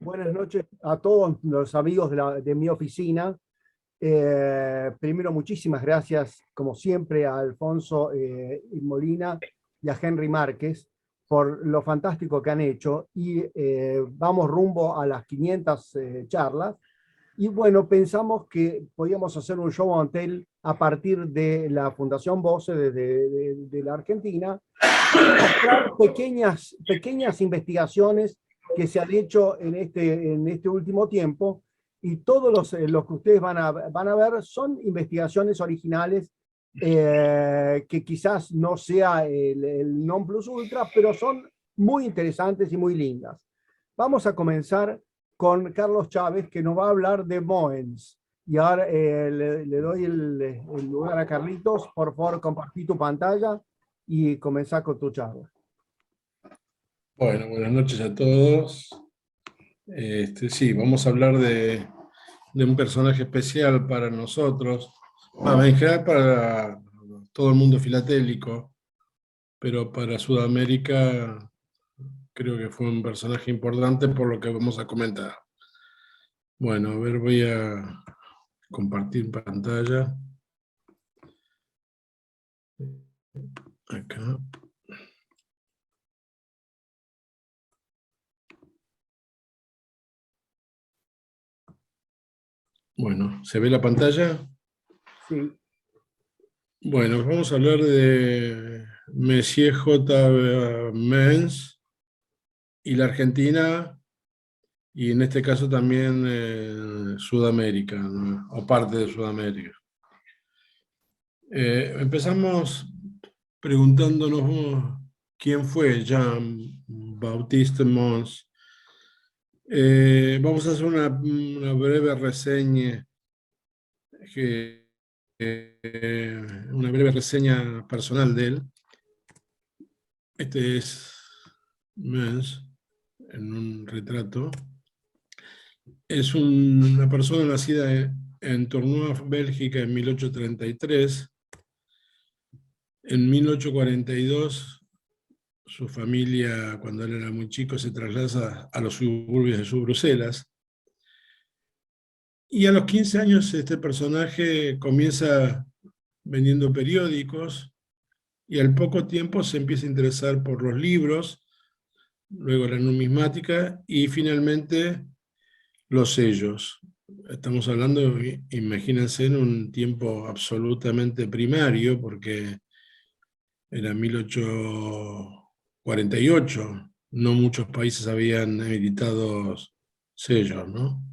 Buenas noches a todos los amigos de mi oficina. Primero, muchísimas gracias, como siempre, a Alfonso Molina y a Henry Márquez por lo fantástico que han hecho. Y vamos rumbo a las 500 charlas. Y bueno, pensamos que podíamos hacer un show and tell a partir de la Fundación Voce de la Argentina, mostrar pequeñas investigaciones que se han hecho en este último tiempo, y todos los que ustedes van a ver son investigaciones originales, que quizás no sea el non plus ultra, pero son muy interesantes y muy lindas. Vamos a comenzar con Carlos Chávez, que nos va a hablar de Moens. Y ahora le doy el lugar a Carlitos. Por favor, compartí tu pantalla y comenzar con tu charla. Bueno, buenas noches a todos. Sí, vamos a hablar de un personaje especial para nosotros, en general para todo el mundo filatélico, pero para Sudamérica creo que fue un personaje importante por lo que vamos a comentar. Bueno, a ver, voy a compartir pantalla. Acá. Bueno, ¿se ve la pantalla? Sí. Bueno, vamos a hablar de Monsieur J. Moens y la Argentina, y en este caso también Sudamérica, ¿no? O parte de Sudamérica. Empezamos preguntándonos quién fue Jean-Baptiste Mons. Vamos a hacer una breve reseña, una breve reseña personal de él. Este es Mons en un retrato. Es una persona nacida en Tournai, Bélgica, en 1833. En 1842, su familia, cuando él era muy chico, se traslada a los suburbios de Bruselas. Y a los 15 años este personaje comienza vendiendo periódicos, y al poco tiempo se empieza a interesar por los libros, luego la numismática y finalmente los sellos. Estamos hablando, imagínense, en un tiempo absolutamente primario, porque era 1848, no muchos países habían editado sellos, ¿no?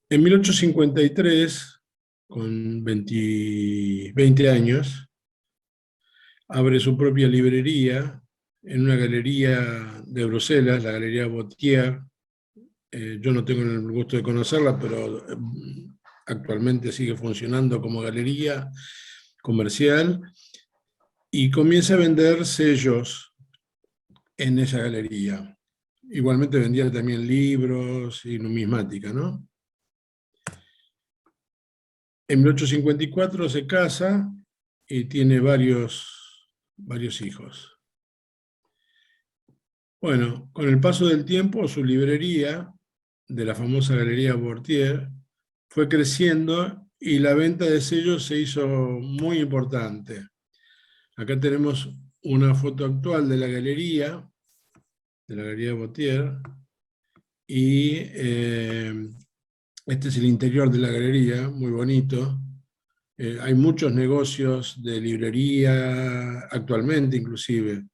En 1853, con 20 años, abre su propia librería en una galería de Bruselas, la Galería Botier. Yo no tengo el gusto de conocerla, pero actualmente sigue funcionando como galería comercial, y comienza a vender sellos en esa galería. Igualmente vendía también libros y numismática, ¿no? En 1854 se casa y tiene varios hijos. Bueno, con el paso del tiempo, su librería, de la famosa Galería Botier, fue creciendo y la venta de sellos se hizo muy importante. Acá tenemos una foto actual de la Galería Botier, y este es el interior de la galería, muy bonito. Hay muchos negocios de librería actualmente, inclusive.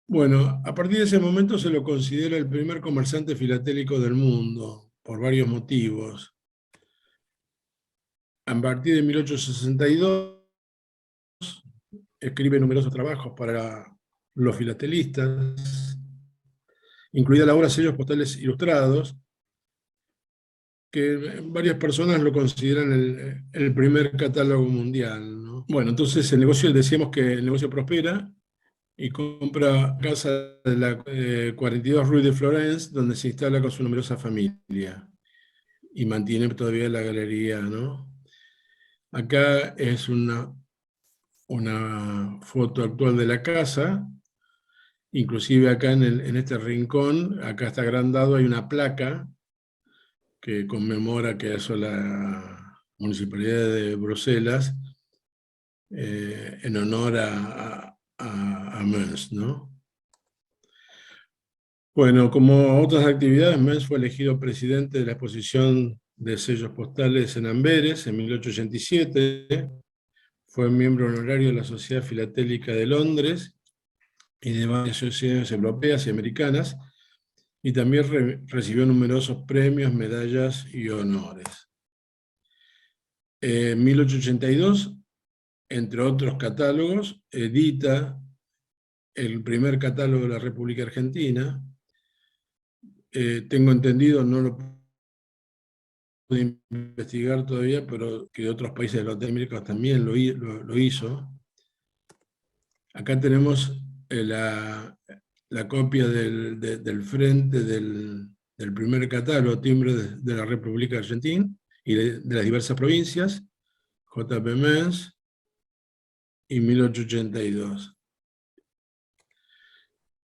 Bueno, a partir de ese momento se lo considera el primer comerciante filatélico del mundo, por varios motivos. A partir de 1862 escribe numerosos trabajos para los filatelistas, incluida la obra Sellos Postales Ilustrados, que varias personas lo consideran el primer catálogo mundial, ¿no? Bueno, entonces el negocio, decíamos que el negocio prospera, y compra casa de la 42 Rue de Florence, donde se instala con su numerosa familia, y mantiene todavía la galería, ¿no? Acá es una foto actual de la casa, Inclusive acá en este rincón, acá está agrandado, hay una placa que conmemora que eso la Municipalidad de Bruselas, en honor a Mens, ¿no? Bueno, como otras actividades, Mens fue elegido presidente de la exposición de sellos postales en Amberes en 1887, fue miembro honorario de la Sociedad Filatélica de Londres y de varias sociedades europeas y americanas, y también recibió numerosos premios, medallas y honores. En 1882, entre otros catálogos, edita el primer catálogo de la República Argentina. Tengo entendido, no lo pude investigar todavía, pero que otros países de Latinoamérica también lo hizo. Acá tenemos la copia del frente del primer catálogo, timbre de la República Argentina y de las diversas provincias, J.P. Mens, y 1882.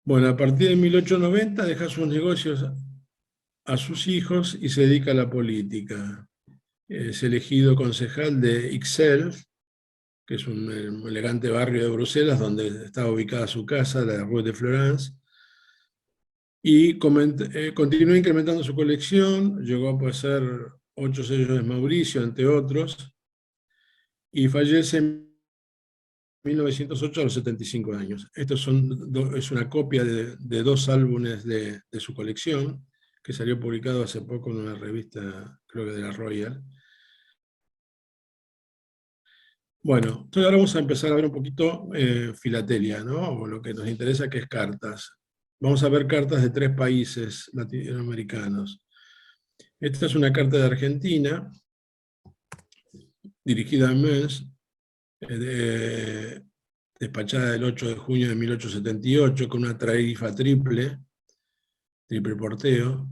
Bueno, a partir de 1890 deja sus negocios a sus hijos y se dedica a la política. Es elegido concejal de Ixelles, que es un elegante barrio de Bruselas, donde está ubicada su casa, la Rue de Florence, y continuó incrementando su colección, llegó a poseer 8 sellos de Mauricio, entre otros, y fallece en 1908 a los 75 años. Estos es una copia de 2 álbumes de su colección, que salió publicado hace poco en una revista, creo que de la Royal. Bueno, entonces ahora vamos a empezar a ver un poquito filatelia, ¿no? O lo que nos interesa, que es cartas. Vamos a ver cartas de 3 países latinoamericanos. Esta es una carta de Argentina, dirigida a Mens, despachada el 8 de junio de 1878, con una tarifa triple porteo,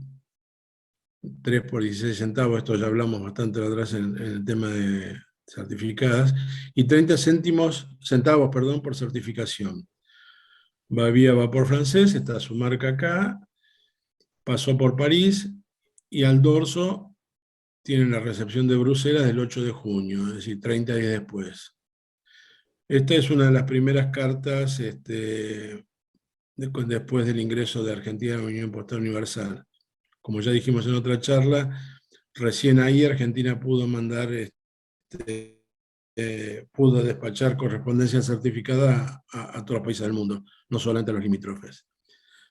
3 por 16 centavos, esto ya hablamos bastante atrás en el tema de certificadas, y 30 centavos por certificación. Va vía vapor francés, está su marca acá, pasó por París, y al dorso tiene la recepción de Bruselas del 8 de junio, es decir, 30 días después. Esta es una de las primeras cartas después del ingreso de Argentina a la Unión Postal Universal. Como ya dijimos en otra charla, recién ahí Argentina pudo mandar, pudo despachar correspondencia certificada a todos los países del mundo, no solamente a los limítrofes.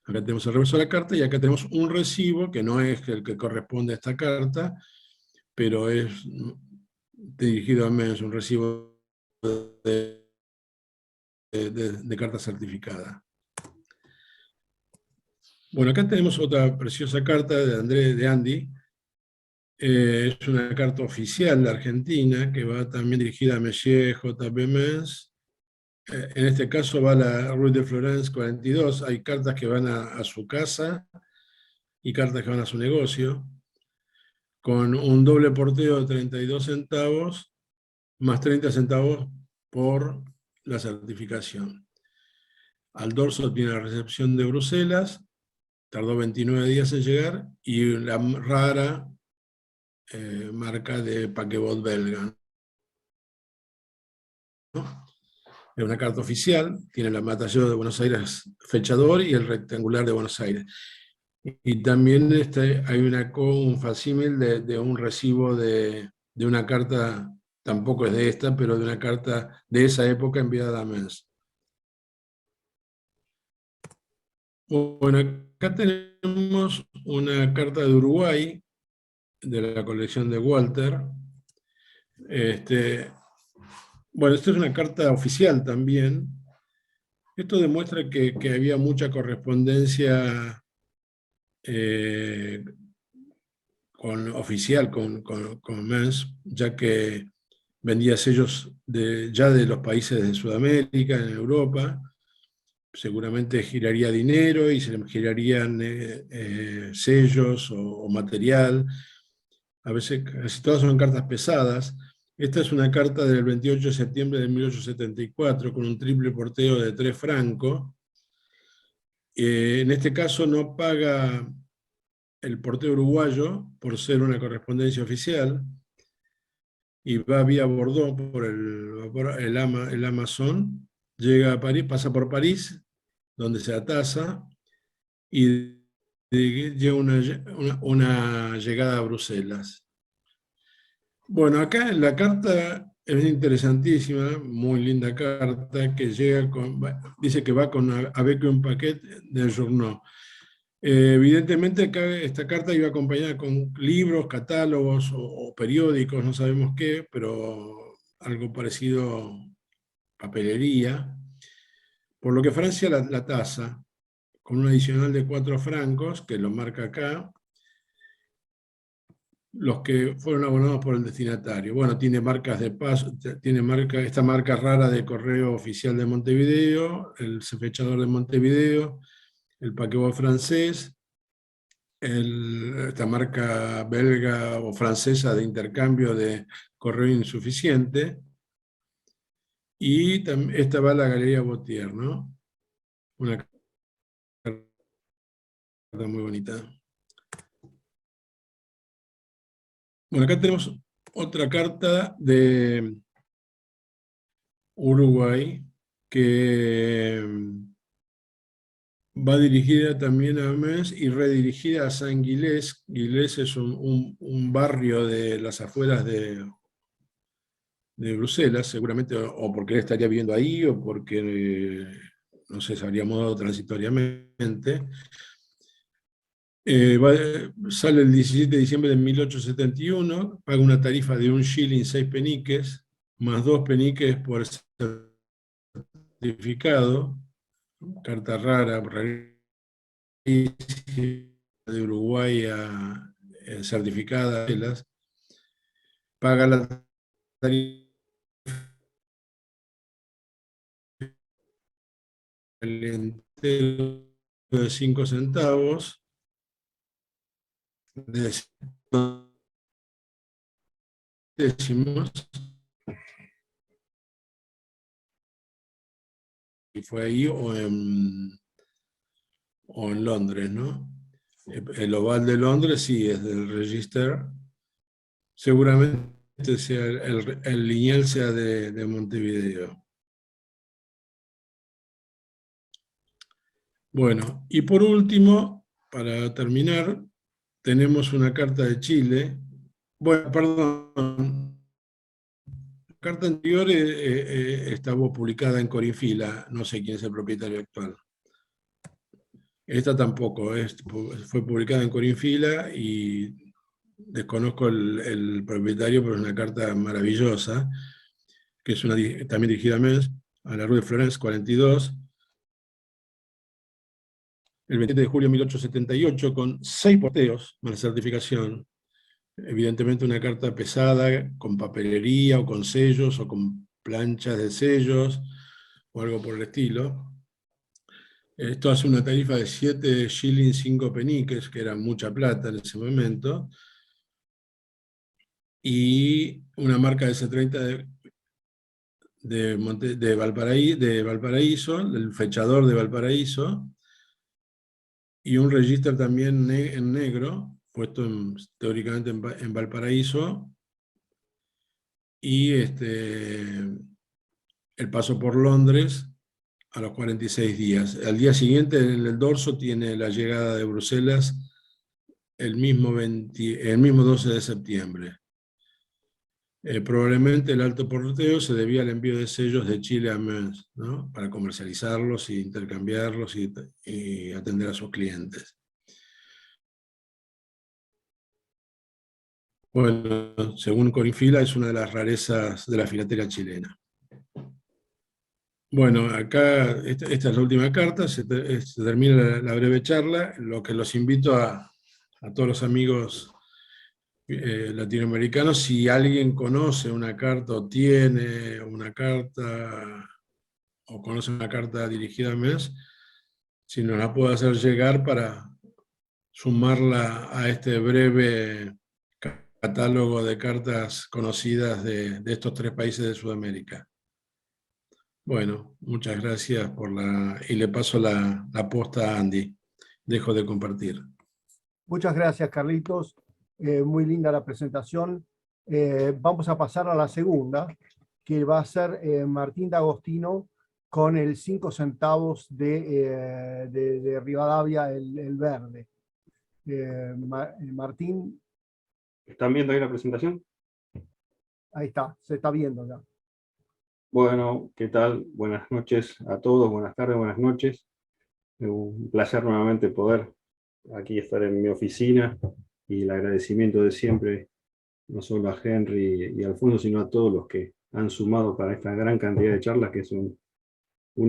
Acá tenemos el reverso de la carta y acá tenemos un recibo, que no es el que corresponde a esta carta, pero es dirigido a menos un recibo de carta certificada. Bueno, acá tenemos otra preciosa carta de Andy. Es una carta oficial de Argentina que va también dirigida a Monsieur J.P. Mens. En este caso va a la Rue de Florence 42. Hay cartas que van a su casa y cartas que van a su negocio, con un doble porteo de 32 centavos más 30 centavos por la certificación. Al dorso tiene la recepción de Bruselas, tardó 29 días en llegar, y la rara marca de Paquebot belga, ¿no? Es una carta oficial, tiene la Matalló de Buenos Aires fechador y el rectangular de Buenos Aires. Y también hay un facsímil de un recibo de una carta, tampoco es de esta, pero de una carta de esa época enviada a Mens. Bueno, acá tenemos una carta de Uruguay, de la colección de Walter. Bueno, esta es una carta oficial también. Esto demuestra que había mucha correspondencia oficial con Mens, ya que vendía sellos ya de los países de Sudamérica, en Europa. Seguramente giraría dinero y se le girarían sellos o material. A veces, casi todas son cartas pesadas. Esta es una carta del 28 de septiembre de 1874 con un triple porteo de 3 francos. En este caso no paga el porteo uruguayo por ser una correspondencia oficial, y va vía Bordeaux por el Amazon, llega a París, pasa por París, donde se atasa, y llega una llegada a Bruselas. Bueno, acá en la carta es interesantísima, muy linda carta, que llega dice que va avec un paquet de journaux. Evidentemente acá esta carta iba acompañada con libros, catálogos o periódicos, no sabemos qué, pero algo parecido papelería, por lo que Francia la tasa con un adicional de 4 francos, que lo marca acá, los que fueron abonados por el destinatario. Bueno, tiene marcas de paso, tiene esta marca rara de correo oficial de Montevideo, el fechador de Montevideo, el paquebot francés, esta marca belga o francesa de intercambio de correo insuficiente, y esta va a la Galería Botier, ¿no? Una carta muy bonita. Bueno, acá tenemos otra carta de Uruguay que va dirigida también a Amiens y redirigida a San Gilés. Gilés es un barrio de las afueras de Bruselas, seguramente, o porque él estaría viviendo ahí, o porque, no sé, se habría mudado transitoriamente. Sale el 17 de diciembre de 1871, paga una tarifa de 1 shilling 6 peniques, más 2 peniques por certificado, carta rara, de Uruguay certificada, paga la tarifa entero de 5 centavos, de décimos, y fue ahí o en Londres, ¿no? El Oval de Londres sí es del Register, seguramente sea el lineal sea de Montevideo. Bueno, y por último, para terminar, tenemos una carta de Chile. Bueno, perdón, la carta anterior estaba publicada en Corinfila, no sé quién es el propietario actual. Esta tampoco, fue publicada en Corinfila y desconozco el propietario, pero es una carta maravillosa, que es también dirigida a la Rue de Florence 42, el 27 de julio de 1878, con 6 porteos para certificación. Evidentemente una carta pesada, con papelería o con sellos o con planchas de sellos o algo por el estilo. Esto hace una tarifa de 7 shillings 5 peniques, que era mucha plata en ese momento, y una marca de C30 de Valparaíso, del fechador de Valparaíso, y un registro también en negro, puesto teóricamente en Valparaíso, y el paso por Londres a los 46 días. Al día siguiente, en el dorso, tiene la llegada de Bruselas el mismo 12 de septiembre. Probablemente el alto porteo se debía al envío de sellos de Chile a Amiens, ¿no? Para comercializarlos y intercambiarlos y atender a sus clientes. Bueno, según Corinfila, es una de las rarezas de la filatelia chilena. Bueno, acá, esta es la última carta, se termina la breve charla, lo que los invito a todos los amigos latinoamericanos, si alguien conoce una carta o tiene una carta o conoce una carta dirigida a MES, si nos la puede hacer llegar para sumarla a este breve catálogo de cartas conocidas de estos 3 países de Sudamérica. Bueno, muchas gracias y le paso la posta a Andy. Dejo de compartir. Muchas gracias, Carlitos. Muy linda la presentación. Vamos a pasar a la segunda, que va a ser Martín D'Agostino con el 5 centavos de Rivadavia, el verde. Martín, ¿Están viendo ahí la presentación? ahí está, se está viendo ya. Bueno, ¿qué tal? Buenas noches a todos, buenas tardes, buenas noches. Un placer nuevamente poder aquí estar en mi oficina y el agradecimiento de siempre, no solo a Henry y Alfonso, sino a todos los que han sumado para esta gran cantidad de charlas, que es un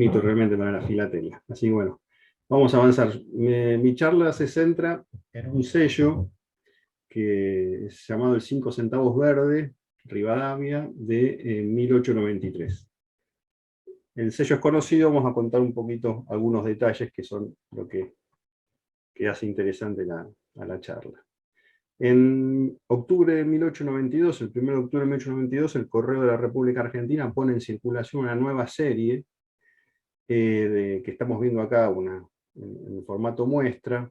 hito realmente para la filatelia. Así que bueno, vamos a avanzar. Mi charla se centra en un sello que es llamado el 5 centavos verde, Rivadavia, de 1893. El sello es conocido, vamos a contar un poquito algunos detalles que son lo que hace interesante a la charla. En octubre de 1892, el 1 de octubre de 1892, el Correo de la República Argentina pone en circulación una nueva serie que estamos viendo acá, en formato muestra,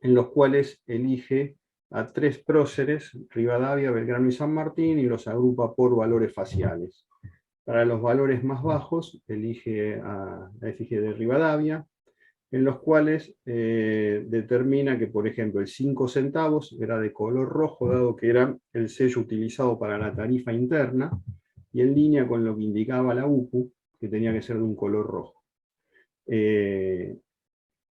en los cuales elige a 3 próceres, Rivadavia, Belgrano y San Martín, y los agrupa por valores faciales. Para los valores más bajos, elige a la efigie de Rivadavia, en los cuales determina que, por ejemplo, el 5 centavos era de color rojo, dado que era el sello utilizado para la tarifa interna, y en línea con lo que indicaba la UPU, que tenía que ser de un color rojo.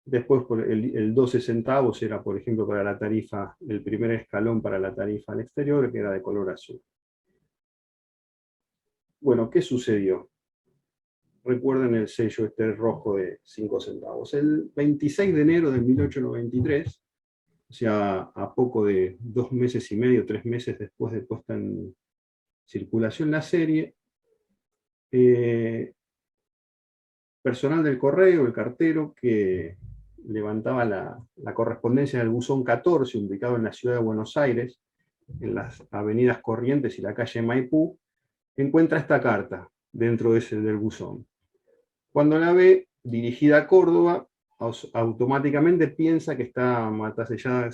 Después el 12 centavos era, por ejemplo, para la tarifa, el primer escalón para la tarifa al exterior, que era de color azul. Bueno, ¿qué sucedió? Recuerden el sello este rojo de 5 centavos. El 26 de enero de 1893, o sea, a poco de 2 meses y medio, 3 meses después de puesta en circulación la serie, personal del correo, el cartero, que levantaba la correspondencia del buzón 14, ubicado en la ciudad de Buenos Aires, en las avenidas Corrientes y la calle Maipú, encuentra esta carta dentro del buzón. Cuando la ve dirigida a Córdoba, automáticamente piensa que está matasellada,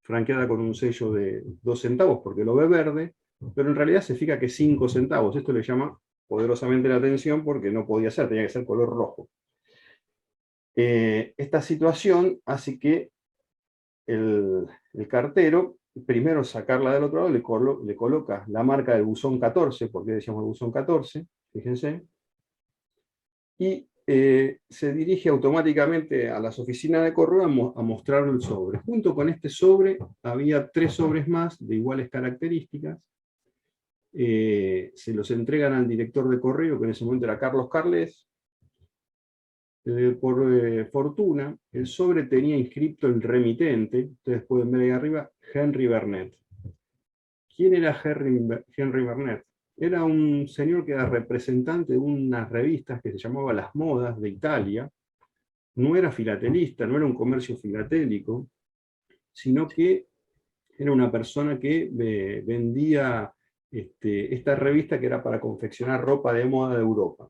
franqueada con un sello de 2 centavos, porque lo ve verde, pero en realidad se fija que 5 centavos. Esto le llama poderosamente la atención porque no podía ser, tenía que ser color rojo. Esta situación hace que el cartero, primero sacarla del otro lado, le coloca la marca del buzón 14, porque decíamos el buzón 14, fíjense, y se dirige automáticamente a las oficinas de correo a mostrar el sobre. Junto con este sobre había 3 sobres más de iguales características. Se los entregan al director de correo, que en ese momento era Carlos Carles. Por fortuna, el sobre tenía inscripto el remitente, ustedes pueden ver ahí arriba, Henry Vernet. ¿Quién era Henry Vernet? Era un señor que era representante de unas revistas que se llamaban Las Modas de Italia. No era filatelista, no era un comercio filatélico, sino que era una persona que vendía esta revista que era para confeccionar ropa de moda de Europa.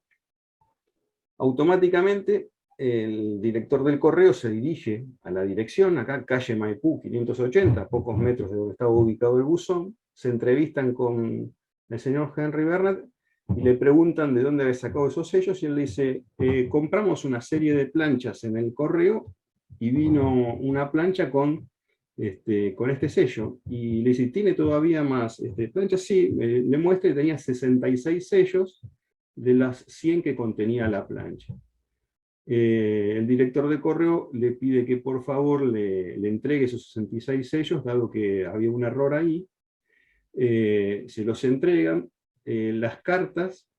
Automáticamente el director del correo se dirige a la dirección, acá calle Maipú 580, a pocos metros de donde estaba ubicado el buzón. Se entrevistan con el señor Henry Vernet y le preguntan de dónde había sacado esos sellos, y él le dice, compramos una serie de planchas en el correo y vino una plancha con este sello. Y le dice, ¿tiene todavía más planchas? Sí, le muestra y tenía 66 sellos de las 100 que contenía la plancha. El director de correo le pide que por favor le entregue esos 66 sellos, dado que había un error ahí. Se los entregan. Las cartas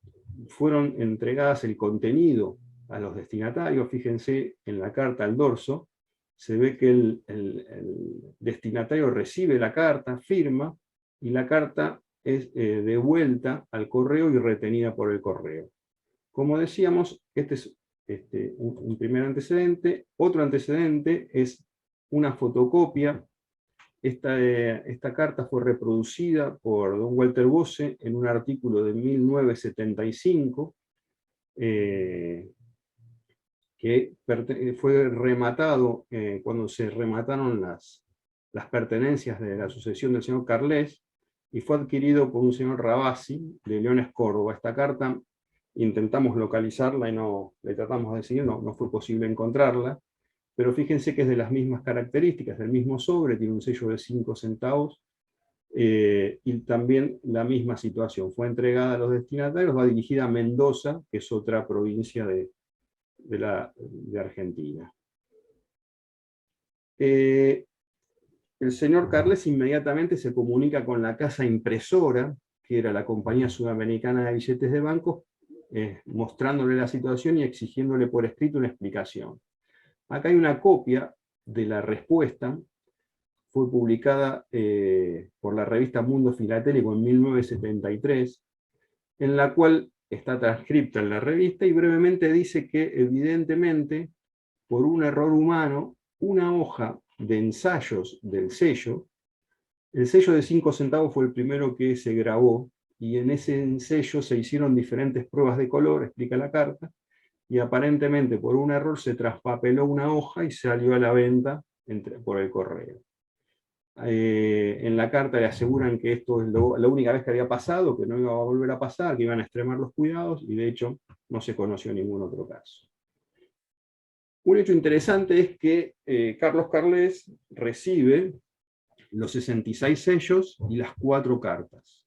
fueron entregadas, el contenido a los destinatarios. Fíjense en la carta al dorso, se ve que el destinatario recibe la carta, firma, y la carta es devuelta al correo y retenida por el correo. Como decíamos, este es un primer antecedente. Otro antecedente es una fotocopia. Esta carta fue reproducida por don Walter Bosse en un artículo de 1975. que fue rematado cuando se remataron las pertenencias de la sucesión del señor Carles, y fue adquirido por un señor Rabasi de Leones, Córdoba. Esta carta intentamos localizarla y le tratamos de seguir, no fue posible encontrarla, pero fíjense que es de las mismas características, del mismo sobre, tiene un sello de 5 centavos, y también la misma situación. Fue entregada a los destinatarios, va dirigida a Mendoza, que es otra provincia de Argentina. El señor Carles inmediatamente se comunica con la casa impresora, que era la Compañía Sudamericana de Billetes de Banco, mostrándole la situación y exigiéndole por escrito una explicación. Acá hay una copia de la respuesta, fue publicada por la revista Mundo Filatélico en 1973, en la cual está transcripta en la revista y brevemente dice que evidentemente, por un error humano, una hoja de ensayos del sello, el sello de 5 centavos fue el primero que se grabó, y en ese sello se hicieron diferentes pruebas de color, explica la carta, y aparentemente por un error se traspapeló una hoja y salió a la venta por el correo. En la carta le aseguran que esto es la única vez que había pasado, que no iba a volver a pasar, que iban a extremar los cuidados, y de hecho no se conoció ningún otro caso. Un hecho interesante es que Carlos Carles recibe los 66 sellos y las 4 cartas.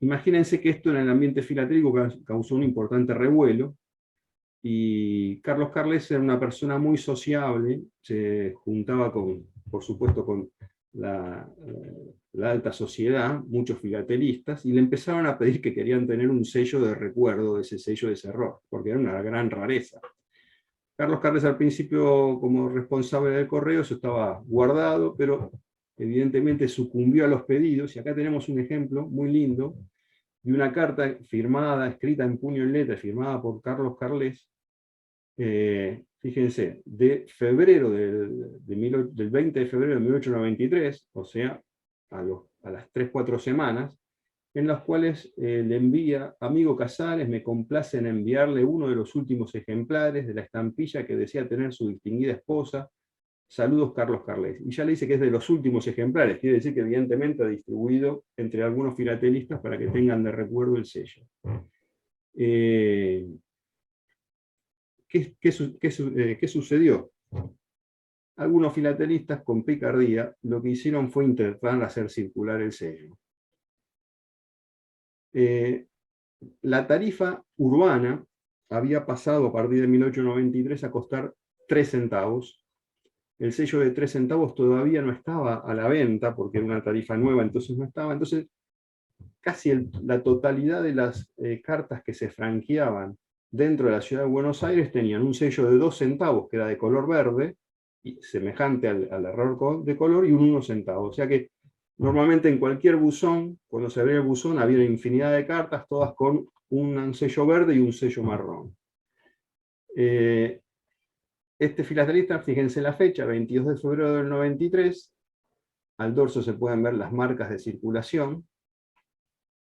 Imagínense que esto en el ambiente filatélico causó un importante revuelo, y Carlos Carles era una persona muy sociable, se juntaba por supuesto con la alta sociedad, muchos filatelistas, y le empezaron a pedir que querían tener un sello de recuerdo de ese sello, de ese error, porque era una gran rareza. Carlos Carles al principio, como responsable del correo, eso estaba guardado, pero evidentemente sucumbió a los pedidos, y acá tenemos un ejemplo muy lindo de una carta firmada, escrita en puño y letra, firmada por Carlos Carles, fíjense, del 20 de febrero de 1893, o sea, a las 3-4 semanas, en las cuales le envía: amigo Casares, me complace en enviarle uno de los últimos ejemplares de la estampilla que desea tener su distinguida esposa. Saludos, Carlos Carles. Y ya le dice que es de los últimos ejemplares, quiere decir que evidentemente ha distribuido entre algunos filatelistas para que tengan de recuerdo el sello. ¿Qué sucedió? Algunos filatelistas, con picardía, lo que hicieron fue intentar hacer circular el sello. La tarifa urbana había pasado a partir de 1893 a costar 3 centavos. El sello de 3 centavos todavía no estaba a la venta, porque era una tarifa nueva, entonces no estaba. Entonces, casi la totalidad de las cartas que se franqueaban dentro de la ciudad de Buenos Aires tenían un sello de 2 centavos, que era de color verde, y semejante al error de color, y un 1 centavo. O sea que normalmente en cualquier buzón, cuando se abría el buzón, había una infinidad de cartas, todas con un sello verde y un sello marrón. Este filatelista, fíjense la fecha, 22 de febrero del 93, al dorso se pueden ver las marcas de circulación,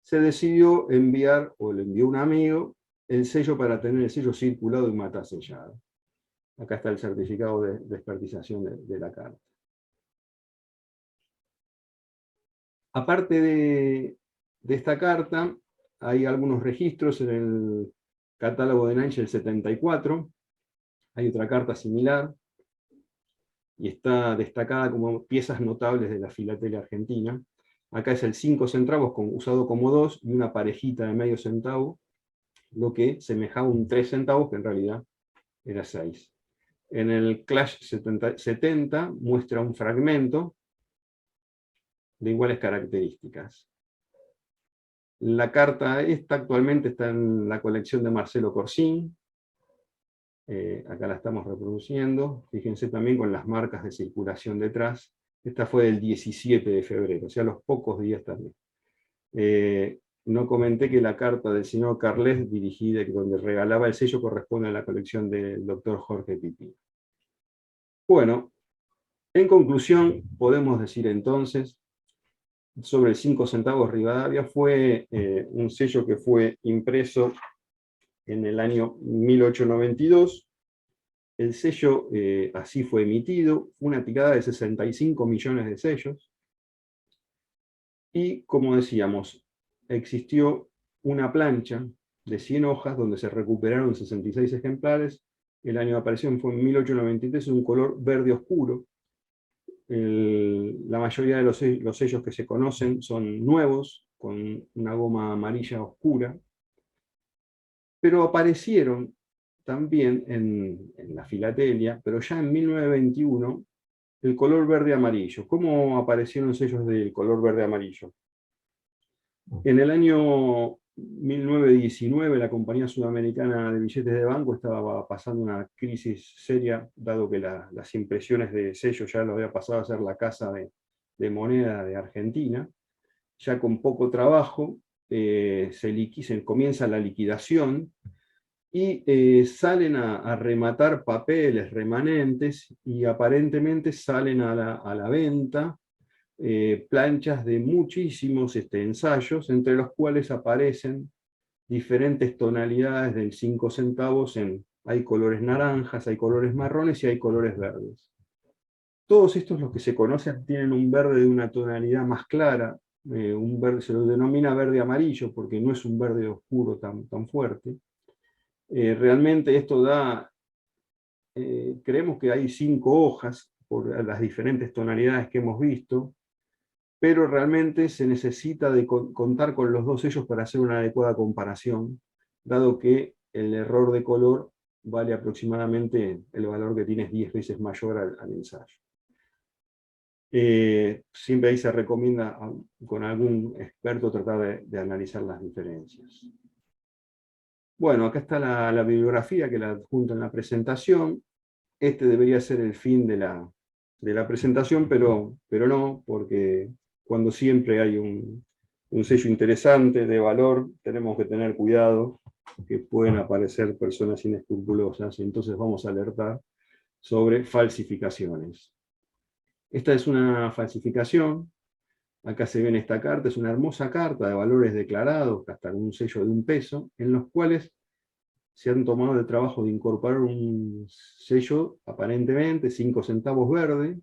se decidió enviar, o le envió un amigo, el sello para tener el sello circulado y matasellado. Acá está el certificado de despertización de la carta. Aparte de esta carta, hay algunos registros en el catálogo de Nanche del 74, hay otra carta similar, y está destacada como piezas notables de la filatelia argentina. Acá es el 5 centavos usado como 2 y una parejita de medio centavo, lo que semejaba un 3 centavos, que en realidad era 6. En el Clash 70 muestra un fragmento de iguales características. La carta esta actualmente está en la colección de Marcelo Corsín. Acá la estamos reproduciendo. Fíjense también con las marcas de circulación detrás. Esta fue del 17 de febrero, o sea, a los pocos días también. No comenté que la carta del señor Carles, dirigida, donde regalaba el sello, corresponde a la colección del doctor Jorge Pipino. Bueno, en conclusión, podemos decir entonces, sobre el 5 centavos Rivadavia, fue un sello que fue impreso en el año 1892. El sello así fue emitido, una tirada de 65 millones de sellos. Y, como decíamos, existió una plancha de 100 hojas donde se recuperaron 66 ejemplares. El año de aparición fue en 1893, un color verde oscuro. La mayoría de los sellos que se conocen son nuevos, con una goma amarilla oscura, pero aparecieron también en la filatelia, pero ya en 1921, el color verde-amarillo. ¿Cómo aparecieron sellos del color verde-amarillo? En el año 1919, la Compañía Sudamericana de Billetes de Banco estaba pasando una crisis seria, dado que las impresiones de sellos ya lo había pasado a ser la casa de moneda de Argentina. Ya con poco trabajo se comienza la liquidación y salen a rematar papeles remanentes y aparentemente salen a la venta planchas de muchísimos ensayos, entre los cuales aparecen diferentes tonalidades del 5 centavos. Hay colores naranjas, hay colores marrones y hay colores verdes. Todos estos, los que se conocen, tienen un verde de una tonalidad más clara, un verde, se lo denomina verde amarillo porque no es un verde oscuro tan fuerte. Realmente esto da, creemos que hay 5 hojas por las diferentes tonalidades que hemos visto, pero realmente se necesita de contar con los dos sellos para hacer una adecuada comparación, dado que el error de color vale aproximadamente, el valor que tiene es 10 veces mayor al ensayo. Siempre ahí se recomienda con algún experto tratar de analizar las diferencias. Bueno, acá está la bibliografía que la adjunto en la presentación. Este debería ser el fin de la presentación, pero no, porque cuando siempre hay un sello interesante, de valor, tenemos que tener cuidado, que pueden aparecer personas inescrupulosas, y entonces vamos a alertar sobre falsificaciones. Esta es una falsificación. Acá se ve en esta carta, es una hermosa carta de valores declarados, hasta un sello de 1 peso, en los cuales se han tomado el trabajo de incorporar un sello, aparentemente 5 centavos verde.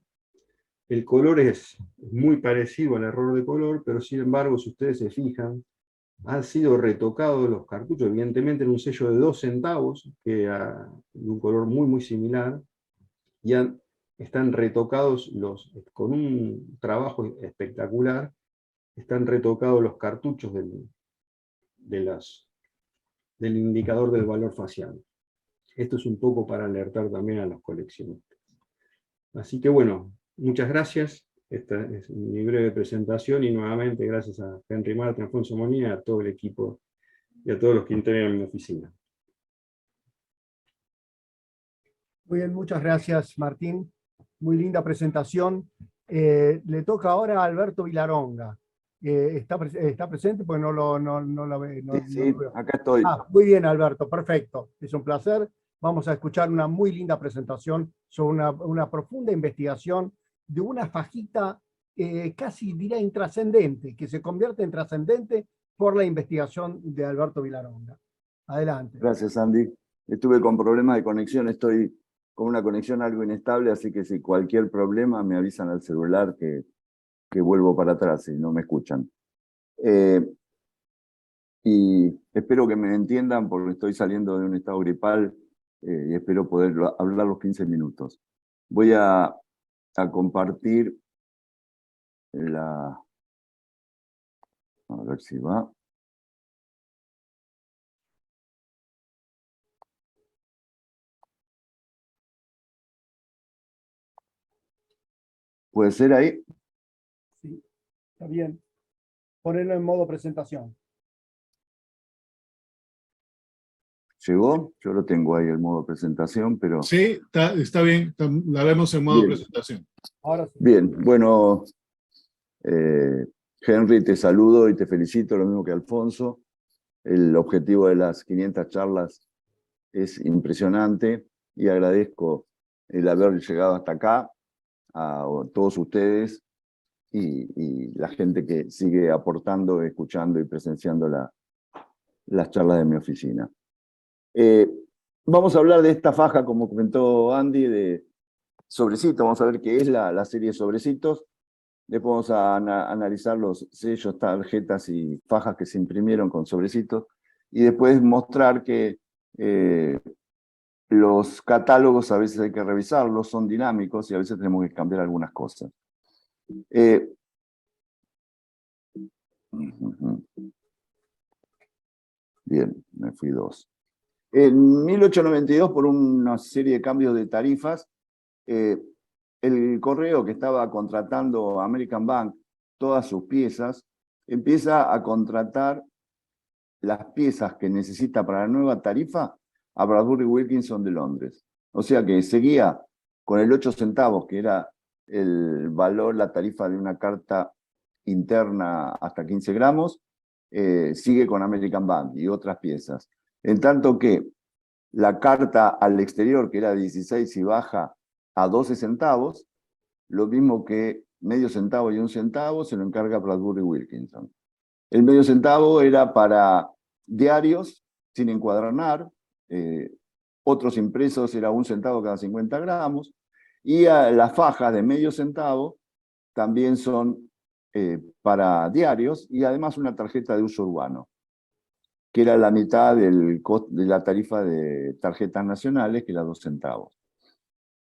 El color es muy parecido al error de color, pero sin embargo, si ustedes se fijan, han sido retocados los cartuchos, evidentemente en un sello de 2 centavos, de un color muy similar, y están retocados con un trabajo espectacular, están retocados los cartuchos del indicador del valor facial. Esto es un poco para alertar también a los coleccionistas. Así que bueno, muchas gracias. Esta es mi breve presentación y nuevamente gracias a Henry Martin, Alfonso Monía, a todo el equipo y a todos los que integran mi oficina. Muy bien, muchas gracias, Martín. Muy linda presentación. Le toca ahora a Alberto Vilaronga. ¿Está presente? Pues no lo ve. Sí, acá estoy. Muy bien, Alberto, perfecto. Es un placer. Vamos a escuchar una muy linda presentación sobre una profunda investigación de una fajita casi diría intrascendente, que se convierte en trascendente por la investigación de Alberto Vilaronga. Adelante. Gracias, Andy. Estuve con problemas de conexión, estoy con una conexión algo inestable, así que si cualquier problema me avisan al celular que vuelvo para atrás y no me escuchan. Y espero que me entiendan porque estoy saliendo de un estado gripal y espero poder hablar los 15 minutos. Voy a compartir a ver si va. ¿Puede ser ahí? Sí, está bien. Ponerlo en modo presentación. ¿Llegó? Yo lo tengo ahí el modo presentación, pero... Sí, está bien, la vemos en modo presentación. Ahora sí. Bien, bueno, Henry, te saludo y te felicito, lo mismo que Alfonso. El objetivo de las 500 charlas es impresionante y agradezco el haber llegado hasta acá a todos ustedes y la gente que sigue aportando, escuchando y presenciando las charlas de mi oficina. Vamos a hablar de esta faja, como comentó Andy, de sobrecito. Vamos a ver qué es la serie de sobrecitos. Después vamos a analizar los sellos, tarjetas y fajas que se imprimieron con sobrecitos. Y después mostrar que los catálogos a veces hay que revisarlos, son dinámicos y a veces tenemos que cambiar algunas cosas. Bien, me fui 2. En 1892, por una serie de cambios de tarifas, el correo que estaba contratando American Bank todas sus piezas, empieza a contratar las piezas que necesita para la nueva tarifa a Bradbury Wilkinson de Londres. O sea que seguía con el 8 centavos, que era el valor, la tarifa de una carta interna hasta 15 gramos, sigue con American Bank y otras piezas. En tanto que la carta al exterior, que era 16 y baja a 12 centavos, lo mismo que medio centavo y 1 centavo, se lo encarga Bradbury Wilkinson. El medio centavo era para diarios sin encuadernar, otros impresos era 1 centavo cada 50 gramos, y las fajas de medio centavo también son para diarios, y además una tarjeta de uso urbano, que era la mitad de la tarifa de tarjetas nacionales, que era 2 centavos.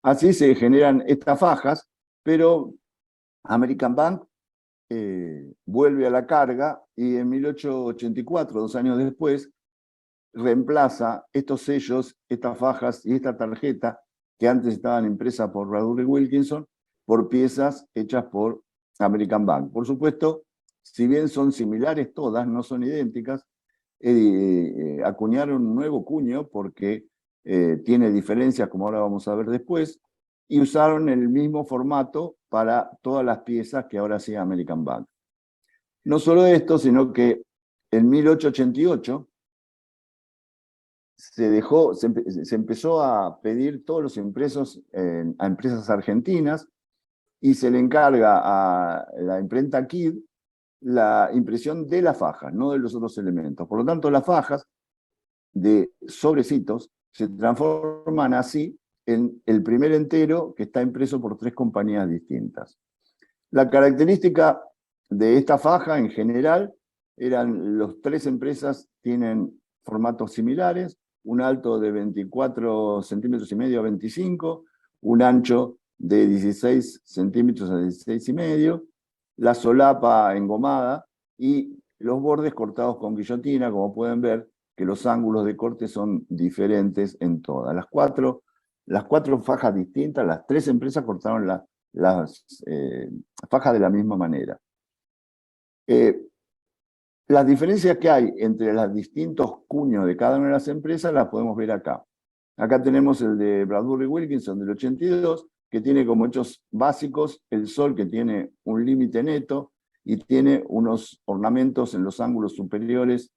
Así se generan estas fajas, pero American Bank vuelve a la carga y en 1884, 2 años después, reemplaza estos sellos, estas fajas y esta tarjeta que antes estaban impresas por Bradbury Wilkinson por piezas hechas por American Bank. Por supuesto, si bien son similares todas, no son idénticas, acuñaron un nuevo cuño porque tiene diferencias, como ahora vamos a ver después, y usaron el mismo formato para todas las piezas que ahora hacía American Bank. No solo esto, sino que en 1888 se empezó a pedir todos los impresos a empresas argentinas y se le encarga a la imprenta Kidd la impresión de las fajas, no de los otros elementos. Por lo tanto, las fajas de sobrecitos se transforman así en el primer entero que está impreso por 3 compañías distintas. La característica de esta faja en general eran las 3 empresas tienen formatos similares, un alto de 24 centímetros y medio a 25, un ancho de 16 centímetros a 16 y medio, la solapa engomada y los bordes cortados con guillotina, como pueden ver que los ángulos de corte son diferentes en todas. Las cuatro fajas distintas, las 3 empresas cortaron las fajas de la misma manera. Las diferencias que hay entre los distintos cuños de cada una de las empresas las podemos ver acá. Acá tenemos el de Bradbury Wilkinson del 82, que tiene como hechos básicos el sol, que tiene un límite neto y tiene unos ornamentos en los ángulos superiores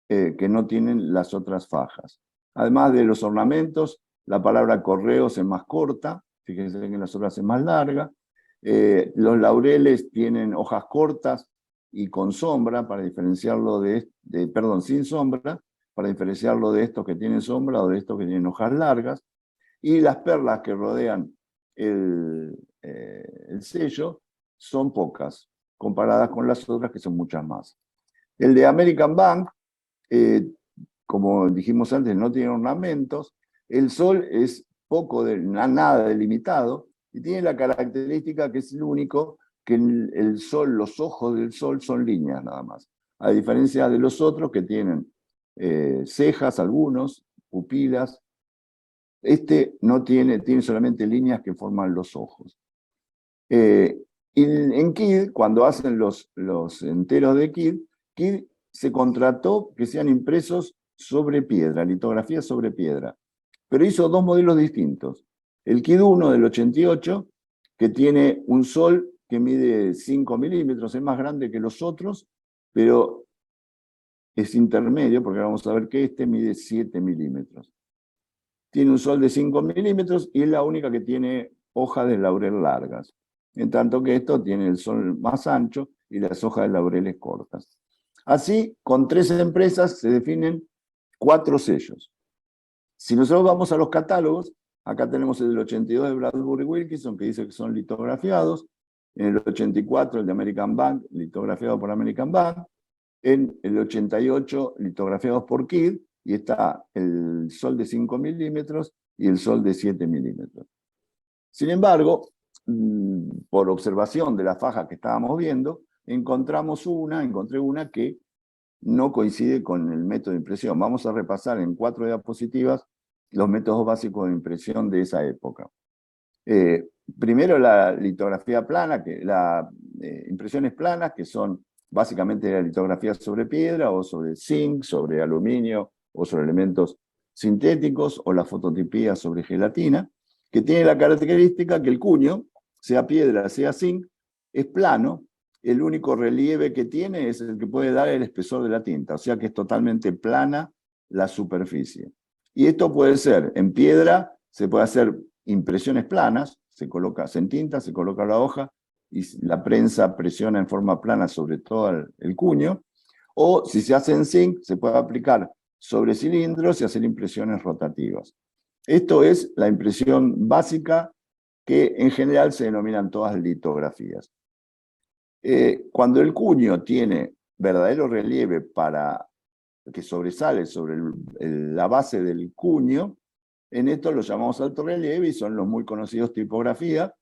que no tienen las otras fajas. Además de los ornamentos, la palabra correos es más corta, fíjense que en las otras es más larga. Los laureles tienen hojas cortas y con sombra, para diferenciarlo sin sombra, para diferenciarlo de estos que tienen sombra o de estos que tienen hojas largas. Y las perlas que rodean el sello son pocas, comparadas con las otras que son muchas más. El de American Bank, como dijimos antes, no tiene ornamentos. El sol es nada delimitado y tiene la característica que es el único que el sol, los ojos del sol son líneas nada más. A diferencia de los otros que tienen cejas algunos, pupilas. Este no tiene solamente líneas que forman los ojos. Y en Kidd, cuando hacen los enteros de Kidd se contrató que sean impresos sobre piedra, litografía sobre piedra. Pero hizo 2 modelos distintos. El Kidd 1 del 88, que tiene un sol que mide 5 milímetros, es más grande que los otros, pero es intermedio, porque vamos a ver que este mide 7 milímetros. Tiene un sol de 5 milímetros y es la única que tiene hojas de laurel largas. En tanto que esto tiene el sol más ancho y las hojas de laureles cortas. Así, con 3 empresas se definen 4 sellos. Si nosotros vamos a los catálogos, acá tenemos el del 82 de Bradbury Wilkinson, que dice que son litografiados. En el 84, el de American Bank, litografiado por American Bank. En el 88, litografiados por Kidd, y está el Sol de 5 milímetros y el Sol de 7 milímetros. Sin embargo, por observación de la faja que estábamos viendo, encontré una que no coincide con el método de impresión. Vamos a repasar en 4 diapositivas los métodos básicos de impresión de esa época. Primero la litografía plana, impresiones planas, que son básicamente la litografía sobre piedra o sobre zinc, sobre aluminio o sobre elementos sintéticos, o la fototipía sobre gelatina, que tiene la característica que el cuño, sea piedra, sea zinc, es plano. El único relieve que tiene es el que puede dar el espesor de la tinta, o sea que es totalmente plana la superficie. Y esto puede ser en piedra, se puede hacer impresiones planas, se entinta, se coloca la hoja y la prensa presiona en forma plana sobre todo el cuño, o si se hace en zinc, se puede aplicar sobre cilindros y hacer impresiones rotativas. Esto es la impresión básica, que en general se denominan todas litografías. Cuando el cuño tiene verdadero relieve que sobresale sobre la base del cuño, en esto lo llamamos alto relieve y son los muy conocidos tipografía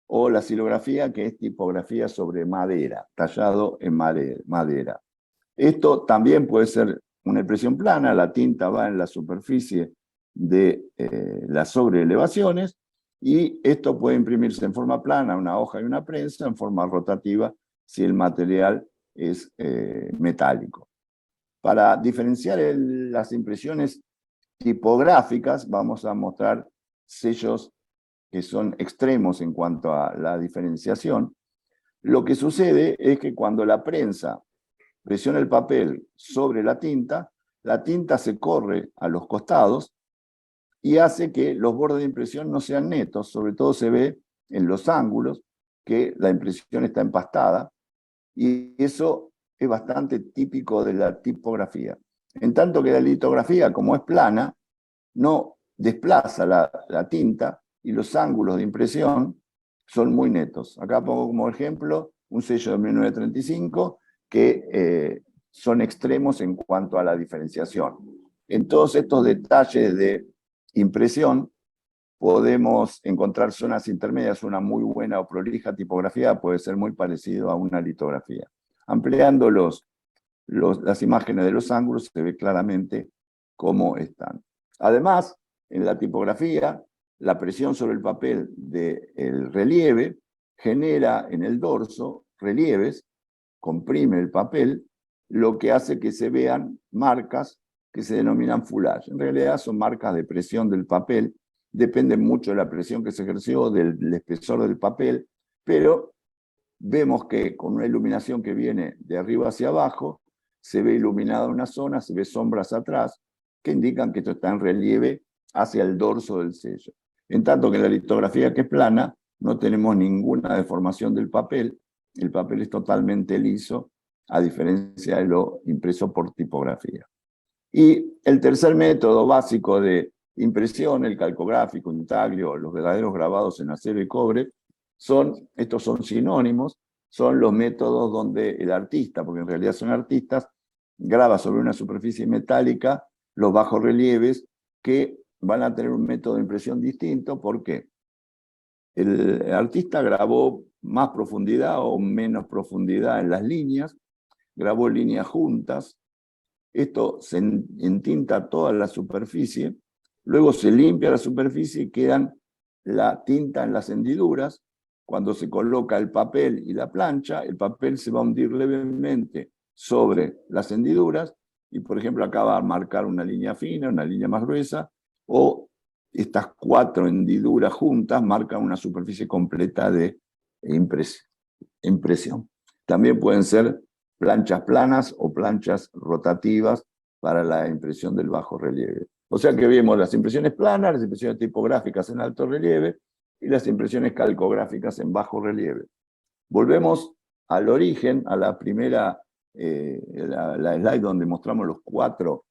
o la xilografía, que es tipografía sobre madera, tallado en madera. Esto también puede ser una impresión plana, la tinta va en la superficie de las sobreelevaciones, y esto puede imprimirse en forma plana, una hoja y una prensa, en forma rotativa, si el material es metálico. Para diferenciar las impresiones tipográficas, vamos a mostrar sellos que son extremos en cuanto a la diferenciación. Lo que sucede es que cuando la prensa presiona el papel sobre la tinta se corre a los costados y hace que los bordes de impresión no sean netos. Sobre todo se ve en los ángulos que la impresión está empastada, y eso es bastante típico de la tipografía. En tanto que la litografía, como es plana, no desplaza la tinta y los ángulos de impresión son muy netos. Acá pongo como ejemplo un sello de 1935 que son extremos en cuanto a la diferenciación. En todos estos detalles de impresión podemos encontrar zonas intermedias. Una muy buena o prolija tipografía puede ser muy parecido a una litografía. Ampliando las imágenes de los ángulos se ve claramente cómo están. Además, en la tipografía, la presión sobre el papel del relieve genera en el dorso relieves, comprime el papel, lo que hace que se vean marcas que se denominan foulage. En realidad son marcas de presión del papel, depende mucho de la presión que se ejerció, del espesor del papel, pero vemos que con una iluminación que viene de arriba hacia abajo, se ve iluminada una zona, se ve sombras atrás, que indican que esto está en relieve hacia el dorso del sello. En tanto que en la litografía, que es plana, no tenemos ninguna deformación del papel, el papel es totalmente liso, a diferencia de lo impreso por tipografía. Y el tercer método básico de impresión, el calcográfico, intaglio, los verdaderos grabados en acero y cobre, estos son sinónimos, son los métodos donde el artista, porque en realidad son artistas, graba sobre una superficie metálica los bajorrelieves, que van a tener un método de impresión distinto. ¿Por qué? El artista grabó más profundidad o menos profundidad en las líneas, grabó líneas juntas, esto se entinta toda la superficie, luego se limpia la superficie y quedan la tinta en las hendiduras. Cuando se coloca el papel y la plancha, el papel se va a hundir levemente sobre las hendiduras, y por ejemplo acá va a marcar una línea fina, una línea más gruesa, o estas 4 hendiduras juntas marcan una superficie completa de impresión. También pueden ser planchas planas o planchas rotativas para la impresión del bajo relieve. O sea que vemos las impresiones planas, las impresiones tipográficas en alto relieve y las impresiones calcográficas en bajo relieve. Volvemos al origen, a la primera, la slide donde mostramos los 4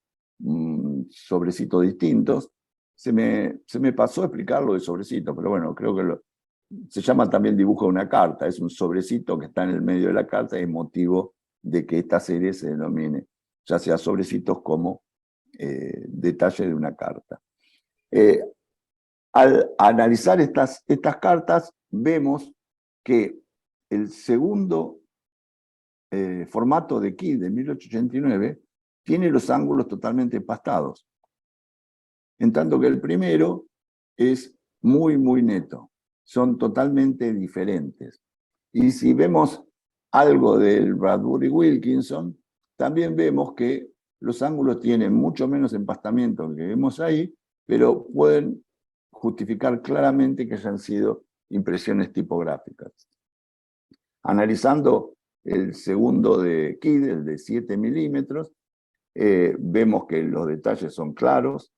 sobrecitos distintos. se me pasó a explicar lo de sobrecito, pero bueno, creo que se llama también dibujo de una carta, es un sobrecito que está en el medio de la carta y es motivo de que esta serie se denomine, ya sea sobrecitos como detalle de una carta. Al analizar estas cartas, vemos que el segundo formato de Kidd de 1889 tiene los ángulos totalmente empastados, en tanto que el primero es muy, muy neto. Son totalmente diferentes. Y si vemos algo del Bradbury Wilkinson, también vemos que los ángulos tienen mucho menos empastamiento que vemos ahí, pero pueden justificar claramente que hayan sido impresiones tipográficas. Analizando el segundo de Kidd, el de 7 milímetros, vemos que los detalles son claros.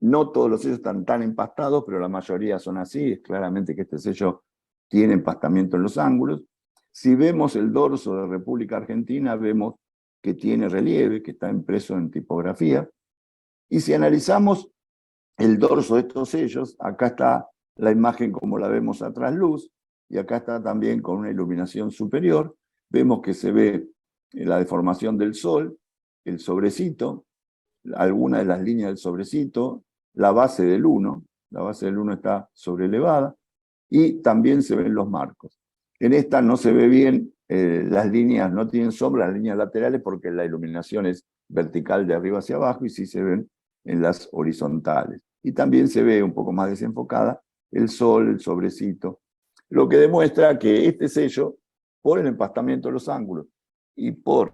No todos los sellos están tan empastados, pero la mayoría son así. Es claramente que este sello tiene empastamiento en los ángulos. Si vemos el dorso de República Argentina, vemos que tiene relieve, que está impreso en tipografía. Y si analizamos el dorso de estos sellos, acá está la imagen como la vemos a trasluz, y acá está también con una iluminación superior. Vemos que se ve la deformación del sol, el sobrecito, alguna de las líneas del sobrecito, la base del 1 está sobrelevada, y también se ven los marcos. En esta no se ve bien, las líneas no tienen sombra, las líneas laterales, porque la iluminación es vertical de arriba hacia abajo, y sí se ven en las horizontales. Y también se ve un poco más desenfocada el sol, el sobrecito, lo que demuestra que este sello, por el empastamiento de los ángulos y por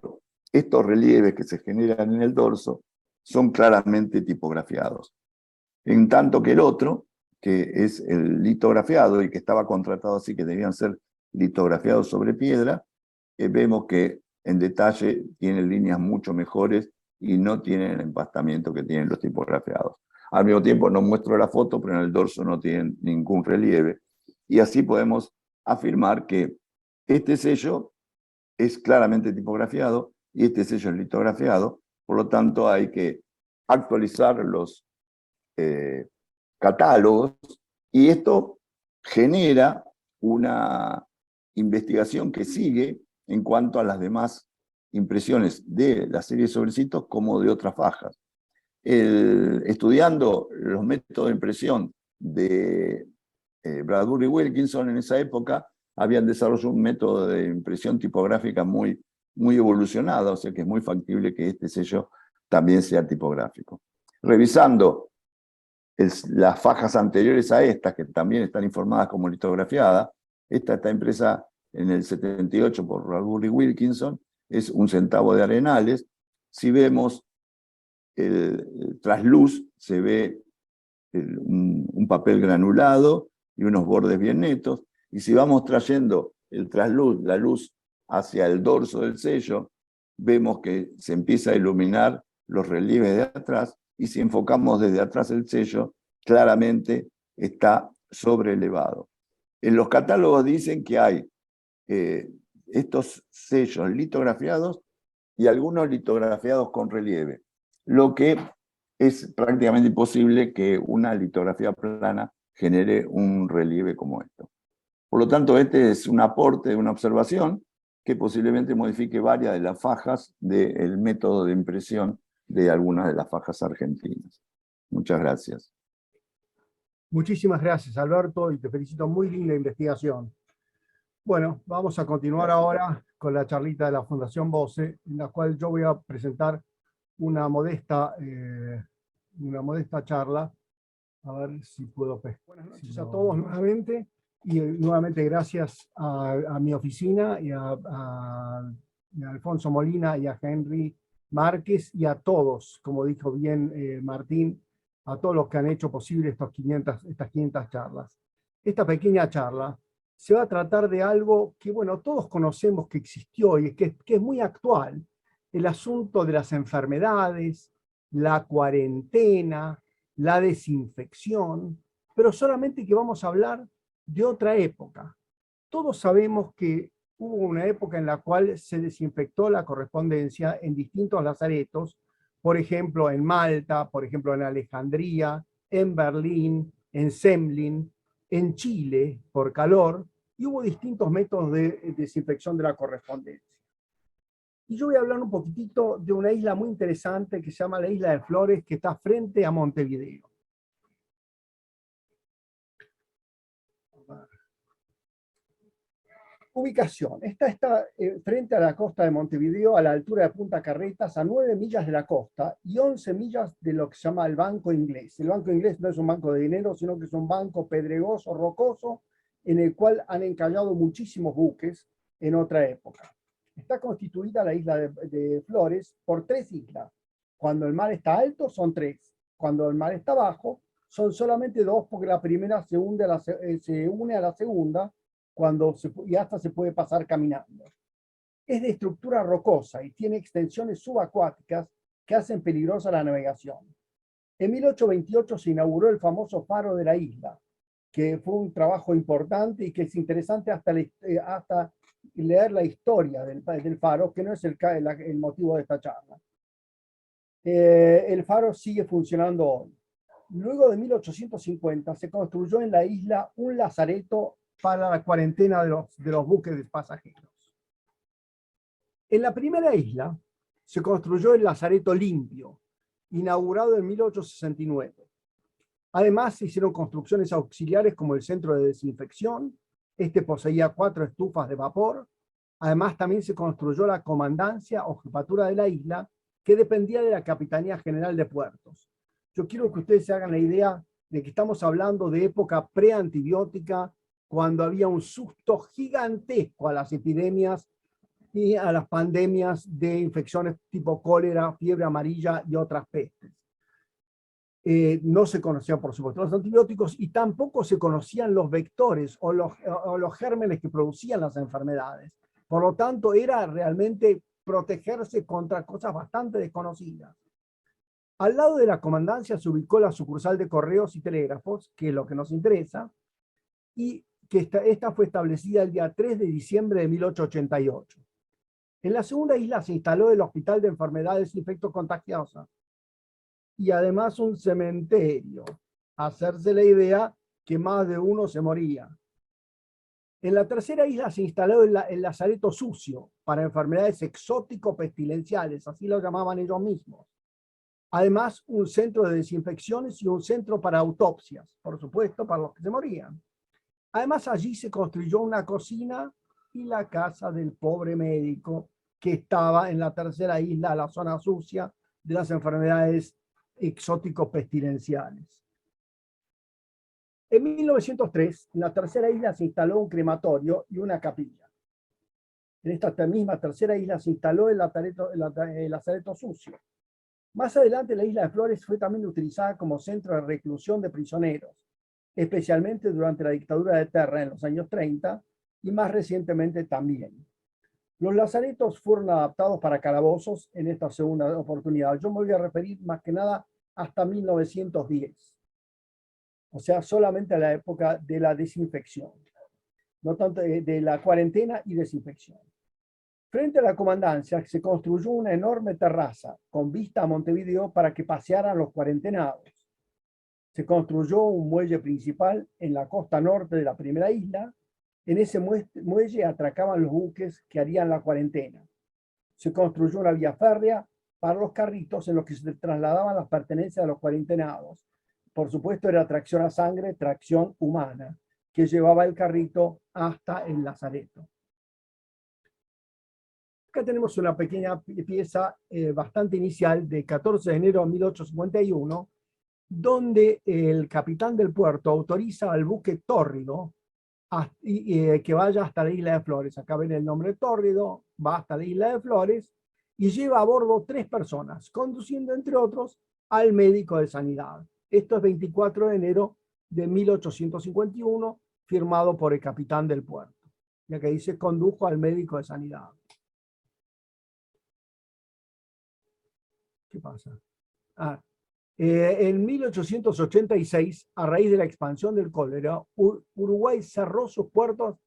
estos relieves que se generan en el dorso, son claramente tipografiados. En tanto que el otro, que es el litografiado y que estaba contratado así, que debían ser litografiados sobre piedra, vemos que en detalle tienen líneas mucho mejores y no tienen el empastamiento que tienen los tipografiados. Al mismo tiempo no muestro la foto, pero en el dorso no tienen ningún relieve. Y así podemos afirmar que este sello es claramente tipografiado y este sello es litografiado. Por lo tanto, hay que actualizar los catálogos, y esto genera una investigación que sigue en cuanto a las demás impresiones de la serie de sobrecitos como de otras fajas. Estudiando los métodos de impresión de Bradbury Wilkinson, en esa época habían desarrollado un método de impresión tipográfica muy, muy evolucionado, o sea que es muy factible que este sello también sea tipográfico. Revisando las fajas anteriores a estas, que también están informadas como litografiadas, esta está impresa en el 78 por Bradbury Wilkinson, es 1 centavo de arenales. Si vemos el trasluz, se ve un papel granulado y unos bordes bien netos, y si vamos trayendo el trasluz, la luz hacia el dorso del sello, vemos que se empieza a iluminar los relieves de atrás, y si enfocamos desde atrás el sello, claramente está sobrelevado. En los catálogos dicen que hay estos sellos litografiados y algunos litografiados con relieve, lo que es prácticamente imposible que una litografía plana genere un relieve como esto. Por lo tanto, este es un aporte, una observación que posiblemente modifique varias de las fajas del método de impresión de algunas de las fajas argentinas. Muchas gracias. Muchísimas gracias, Alberto, y te felicito, muy linda investigación. Bueno, vamos a continuar ahora con la charlita de la Fundación Bose, en la cual yo voy a presentar una modesta charla. A ver si puedo pescar. Buenas noches a todos nuevamente, y nuevamente gracias a mi oficina y a Alfonso Molina y a Henry Márquez, y a todos, como dijo bien Martín, a todos los que han hecho posible estas 500 charlas. Esta pequeña charla se va a tratar de algo que, bueno, todos conocemos que existió y que es muy actual: el asunto de las enfermedades, la cuarentena, la desinfección, pero solamente que vamos a hablar de otra época. Todos sabemos que hubo una época en la cual se desinfectó la correspondencia en distintos lazaretos, por ejemplo en Malta, por ejemplo en Alejandría, en Berlín, en Semlin, en Chile por calor, y hubo distintos métodos de desinfección de la correspondencia. Y yo voy a hablar un poquitito de una isla muy interesante que se llama la Isla de Flores, que está frente a Montevideo. Ubicación. Esta está frente a la costa de Montevideo, a la altura de Punta Carretas, a 9 millas de la costa y 11 millas de lo que se llama el Banco Inglés. El Banco Inglés no es un banco de dinero, sino que es un banco pedregoso, rocoso, en el cual han encallado muchísimos buques en otra época. Está constituida la isla de Flores por 3 islas. Cuando el mar está alto son 3. Cuando el mar está bajo son solamente 2, porque la primera se une a la segunda, y hasta se puede pasar caminando. Es de estructura rocosa y tiene extensiones subacuáticas que hacen peligrosa la navegación. En 1828 se inauguró el famoso faro de la isla, que fue un trabajo importante y que es interesante hasta leer la historia del faro, que no es el motivo de esta charla. El faro sigue funcionando hoy. Luego de 1850 se construyó en la isla un lazareto para la cuarentena de los buques de pasajeros. En la primera isla se construyó el Lazareto Limpio, inaugurado en 1869. Además, se hicieron construcciones auxiliares como el centro de desinfección. Este poseía 4 estufas de vapor. Además, también se construyó la comandancia o jefatura de la isla, que dependía de la Capitanía General de Puertos. Yo quiero que ustedes se hagan la idea de que estamos hablando de época preantibiótica, cuando había un susto gigantesco a las epidemias y a las pandemias de infecciones tipo cólera, fiebre amarilla y otras pestes. No se conocían, por supuesto, los antibióticos y tampoco se conocían los vectores o los gérmenes que producían las enfermedades. Por lo tanto, era realmente protegerse contra cosas bastante desconocidas. Al lado de la comandancia se ubicó la sucursal de correos y telégrafos, que es lo que nos interesa, y que esta fue establecida el día 3 de diciembre de 1888. En la segunda isla se instaló el Hospital de Enfermedades Infectocontagiosas y además un cementerio. Hacerse la idea que más de uno se moría. En la tercera isla se instaló el Lazareto Sucio para enfermedades exótico-pestilenciales, así lo llamaban ellos mismos. Además, un centro de desinfecciones y un centro para autopsias, por supuesto, para los que se morían. Además, allí se construyó una cocina y la casa del pobre médico que estaba en la tercera isla, la zona sucia de las enfermedades exótico-pestilenciales. En 1903, en la tercera isla se instaló un crematorio y una capilla. En esta misma tercera isla se instaló el Lazareto Sucio. Más adelante, la isla de Flores fue también utilizada como centro de reclusión de prisioneros, especialmente durante la dictadura de Terra en los años 30 y más recientemente también. Los lazaretos fueron adaptados para calabozos en esta segunda oportunidad. Yo me voy a referir más que nada hasta 1910. O sea, solamente a la época de la desinfección. No tanto de la cuarentena y desinfección. Frente a la comandancia se construyó una enorme terraza con vista a Montevideo para que pasearan los cuarentenados. Se construyó un muelle principal en la costa norte de la primera isla. En ese muelle atracaban los buques que harían la cuarentena. Se construyó una vía férrea para los carritos en los que se trasladaban las pertenencias de los cuarentenados. Por supuesto, era tracción a sangre, tracción humana, que llevaba el carrito hasta el lazareto. Acá tenemos una pequeña pieza bastante inicial de 14 de enero de 1851, donde el capitán del puerto autoriza al buque Tórrido que vaya hasta la isla de Flores. Acá ven el nombre Tórrido, va hasta la isla de Flores y lleva a bordo 3 personas, conduciendo entre otros al médico de sanidad. Esto es 24 de enero de 1851, firmado por el capitán del puerto. Ya que dice, condujo al médico de sanidad. ¿Qué pasa? En 1886, a raíz de la expansión del cólera, Uruguay cerró sus puertos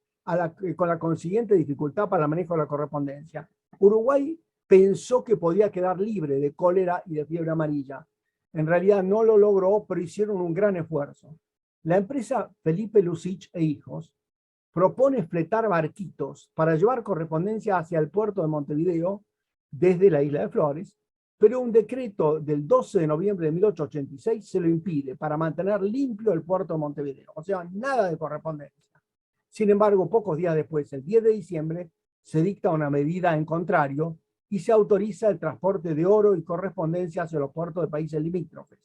con la consiguiente dificultad para el manejo de la correspondencia. Uruguay pensó que podía quedar libre de cólera y de fiebre amarilla. En realidad no lo logró, pero hicieron un gran esfuerzo. La empresa Felipe Lucich e Hijos propone fletar barquitos para llevar correspondencia hacia el puerto de Montevideo desde la isla de Flores, pero un decreto del 12 de noviembre de 1886 se lo impide para mantener limpio el puerto de Montevideo. O sea, nada de correspondencia. Sin embargo, pocos días después, el 10 de diciembre, se dicta una medida en contrario y se autoriza el transporte de oro y correspondencia hacia los puertos de países limítrofes.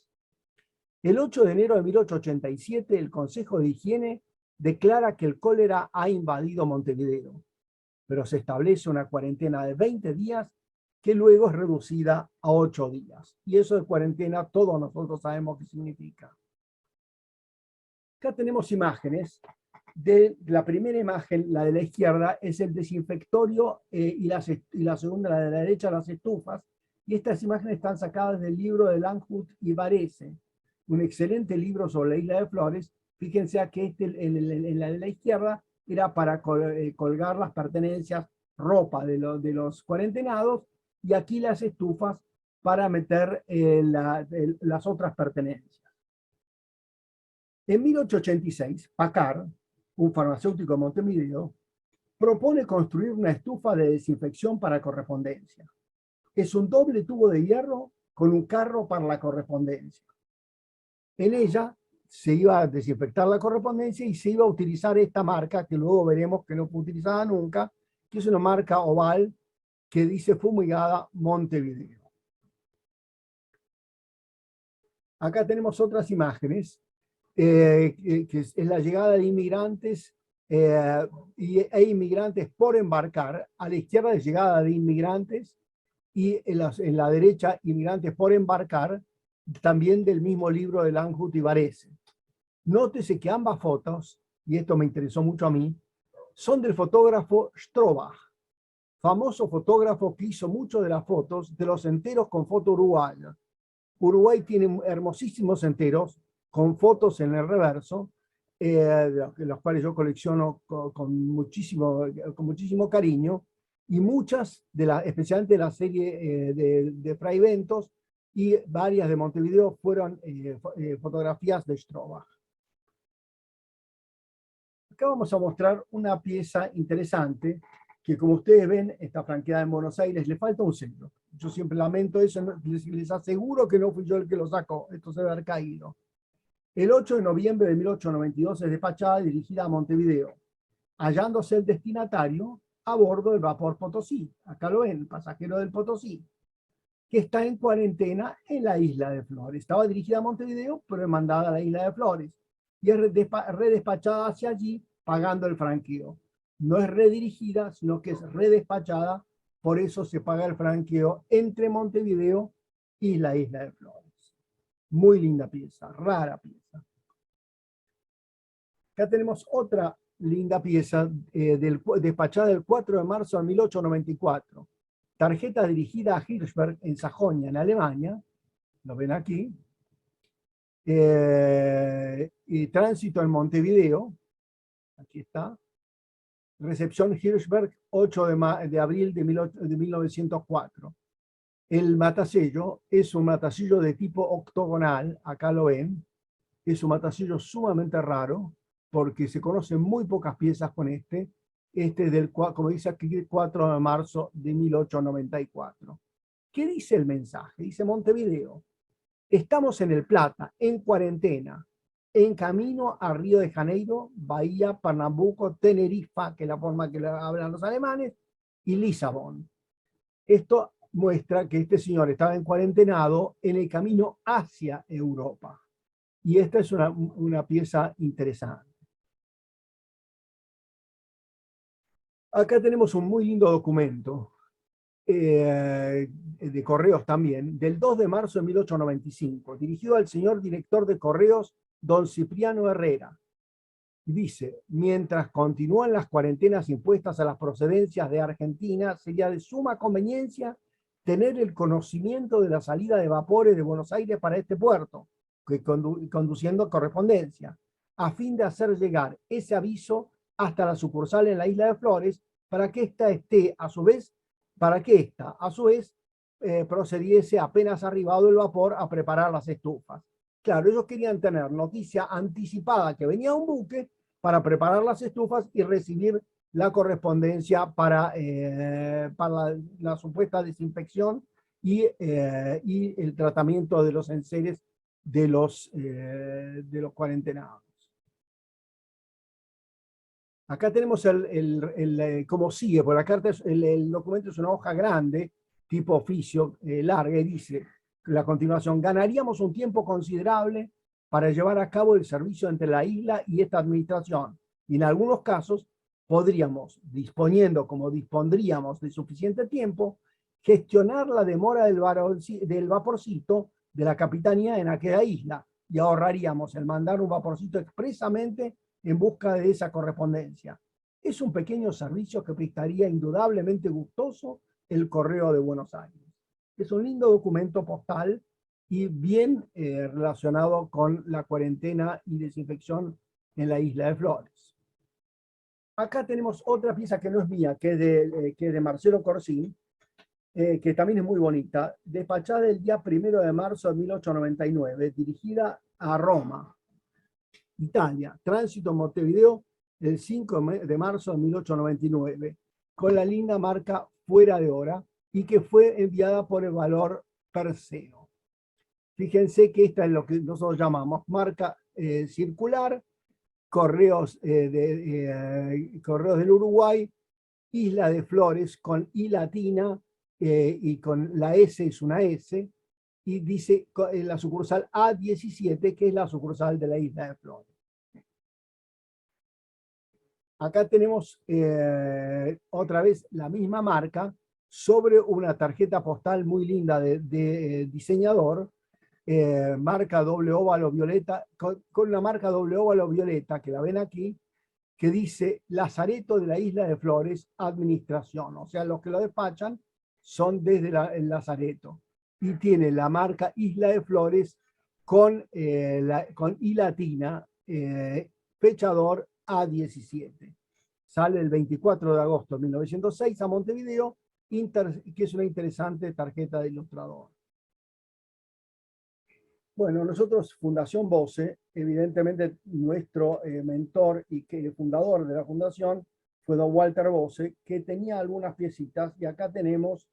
El 8 de enero de 1887, el Consejo de Higiene declara que el cólera ha invadido Montevideo, pero se establece una cuarentena de 20 días que luego es reducida a 8 días. Y eso de cuarentena todos nosotros sabemos qué significa. Acá tenemos imágenes. La primera imagen, la de la izquierda, es el desinfectorio y la segunda, la de la derecha, las estufas. Y estas imágenes están sacadas del libro de Langhut y Varese, un excelente libro sobre la isla de Flores. Fíjense que en la de la izquierda era para colgar las pertenencias, ropa de los cuarentenados, y aquí las estufas para meter las otras pertenencias. En 1886, Packard, un farmacéutico de Montevideo, propone construir una estufa de desinfección para correspondencia. Es un doble tubo de hierro con un carro para la correspondencia. En ella se iba a desinfectar la correspondencia y se iba a utilizar esta marca, que luego veremos que no fue utilizada nunca, que es una marca oval que dice fumigada Montevideo. Acá tenemos otras imágenes, que es la llegada de inmigrantes e inmigrantes por embarcar. A la izquierda es llegada de inmigrantes y en la derecha inmigrantes por embarcar, también del mismo libro de Langhut y Varese. Nótese que ambas fotos, y esto me interesó mucho a mí, son del fotógrafo Strobach, famoso fotógrafo que hizo mucho de las fotos de los enteros con foto uruguaya. Uruguay tiene hermosísimos enteros con fotos en el reverso, los cuales yo colecciono con muchísimo cariño, y muchas, especialmente de la serie de Fray Bentos, y varias de Montevideo fueron fotografías de Strobach. Acá vamos a mostrar una pieza interesante que, como ustedes ven, está franqueada en Buenos Aires. Le falta un sello. Yo siempre lamento eso, les aseguro que no fui yo el que lo sacó, esto se debe haber caído. El 8 de noviembre de 1892 es despachada y dirigida a Montevideo, hallándose el destinatario a bordo del vapor Potosí. Acá lo ven, el pasajero del Potosí, que está en cuarentena en la isla de Flores. Estaba dirigida a Montevideo, pero es mandada a la isla de Flores. Y es redespachada hacia allí, pagando el franqueo. No es redirigida, sino que es redespachada, por eso se paga el franqueo entre Montevideo y la isla de Flores. Muy linda pieza, rara pieza. Acá tenemos otra linda pieza despachada el 4 de marzo de 1894. Tarjeta dirigida a Hirschberg en Sajonia, en Alemania. Lo ven aquí. Y tránsito en Montevideo. Aquí está. Recepción Hirschberg, 8 de abril de 1904. El matasello es un matasello de tipo octogonal. Acá lo ven. Es un matasello sumamente raro, porque se conocen muy pocas piezas con este. Este es del, como dice aquí, 4 de marzo de 1894. ¿Qué dice el mensaje? Dice: Montevideo, estamos en el Plata, en cuarentena, en camino a Río de Janeiro, Bahía, Pernambuco, Tenerife, que es la forma que hablan los alemanes, y Lisabón. Esto muestra que este señor estaba en cuarentenado en el camino hacia Europa. Y esta es una pieza interesante. Acá tenemos un muy lindo documento de correos también, del 2 de marzo de 1895, dirigido al señor director de correos, don Cipriano Herrera. Dice: mientras continúan las cuarentenas impuestas a las procedencias de Argentina, sería de suma conveniencia tener el conocimiento de la salida de vapores de Buenos Aires para este puerto, conduciendo correspondencia, a fin de hacer llegar ese aviso hasta la sucursal en la isla de Flores, para que ésta, a su vez, procediese apenas arribado el vapor a preparar las estufas. Claro, ellos querían tener noticia anticipada que venía un buque para preparar las estufas y recibir la correspondencia para la supuesta desinfección y el tratamiento de los enseres de los cuarentenados. Acá tenemos cómo sigue, por la carta, el documento es una hoja grande, tipo oficio, larga, y dice, la continuación, ganaríamos un tiempo considerable para llevar a cabo el servicio entre la isla y esta administración, y en algunos casos podríamos, disponiendo como dispondríamos de suficiente tiempo, gestionar la demora del vaporcito de la capitanía en aquella isla, y ahorraríamos el mandar un vaporcito expresamente en busca de esa correspondencia. Es un pequeño servicio que prestaría indudablemente gustoso el Correo de Buenos Aires. Es un lindo documento postal y bien relacionado con la cuarentena y desinfección en la isla de Flores. Acá tenemos otra pieza que no es mía, que es de Marcelo Corsín, que también es muy bonita, despachada el día 1 de marzo de 1899, dirigida a Roma, Italia, tránsito en Montevideo, el 5 de marzo de 1899, con la linda marca fuera de hora y que fue enviada por el valor Perseo. Fíjense que esta es lo que nosotros llamamos marca circular, Correos del Uruguay, Isla de Flores con I latina y con la S es una S, y dice la sucursal A17, que es la sucursal de la Isla de Flores. Acá tenemos otra vez la misma marca sobre una tarjeta postal muy linda de diseñador, marca doble óvalo violeta, con una marca doble óvalo violeta, que la ven aquí, que dice Lazareto de la Isla de Flores, Administración. O sea, los que lo despachan son desde el Lazareto. Y tiene la marca Isla de Flores con I latina, fechador A17. Sale el 24 de agosto de 1906 a Montevideo, que es una interesante tarjeta de ilustrador. Bueno, nosotros, Fundación Bose, evidentemente nuestro mentor y fundador de la fundación fue don Walter Bose, que tenía algunas piecitas, y acá tenemos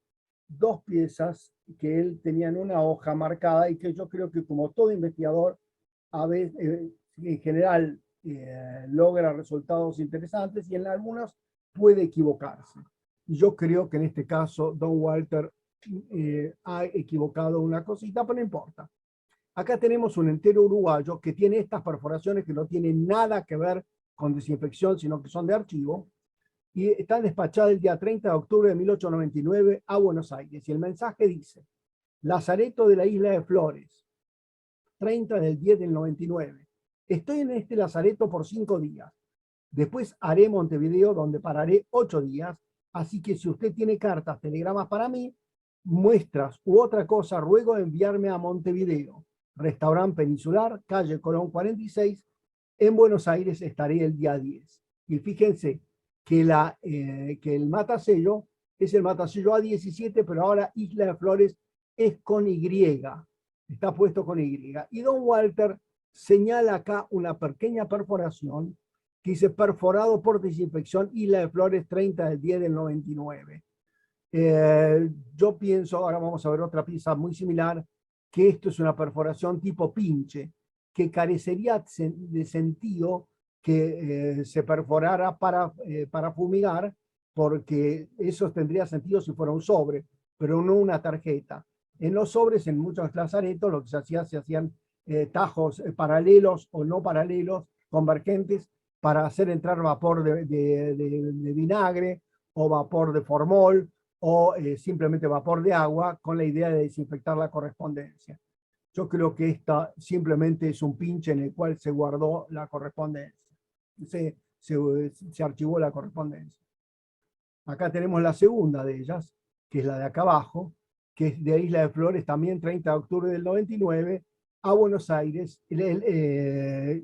dos piezas que él tenía en una hoja marcada y que yo creo que, como todo investigador, a veces, en general logra resultados interesantes y en algunos puede equivocarse. Y yo creo que en este caso don Walter ha equivocado una cosita, pero no importa. Acá tenemos un entero uruguayo que tiene estas perforaciones que no tienen nada que ver con desinfección, sino que son de archivo, y están despachadas el día 30 de octubre de 1899 a Buenos Aires. Y el mensaje dice, Lazareto de la Isla de Flores, 30 del 10 del 99. Estoy en este lazareto por 5 días. Después haré Montevideo, donde pararé 8 días. Así que si usted tiene cartas, telegramas para mí, muestras u otra cosa, ruego de enviarme a Montevideo. Restaurante Peninsular, calle Colón 46, en Buenos Aires estaré el día 10. Y fíjense que el matasello es el matasello A17, pero ahora Isla de Flores es con Y, está puesto con Y. Y don Walter señala acá una pequeña perforación que dice perforado por desinfección Isla de Flores 30 del 10 del 99. Yo pienso, ahora vamos a ver otra pieza muy similar, que esto es una perforación tipo pinche, que carecería de sentido que se perforara para fumigar, porque eso tendría sentido si fuera un sobre, pero no una tarjeta. En los sobres, en muchos lazaretos, lo que se hacían tajos paralelos o no paralelos, convergentes, para hacer entrar vapor de vinagre o vapor de formol, o simplemente vapor de agua, con la idea de desinfectar la correspondencia. Yo creo que esta simplemente es un pinche en el cual se guardó la correspondencia, se archivó la correspondencia. Acá tenemos la segunda de ellas, que es la de acá abajo, que es de Isla de Flores, también 30 de octubre del 99, a Buenos Aires. La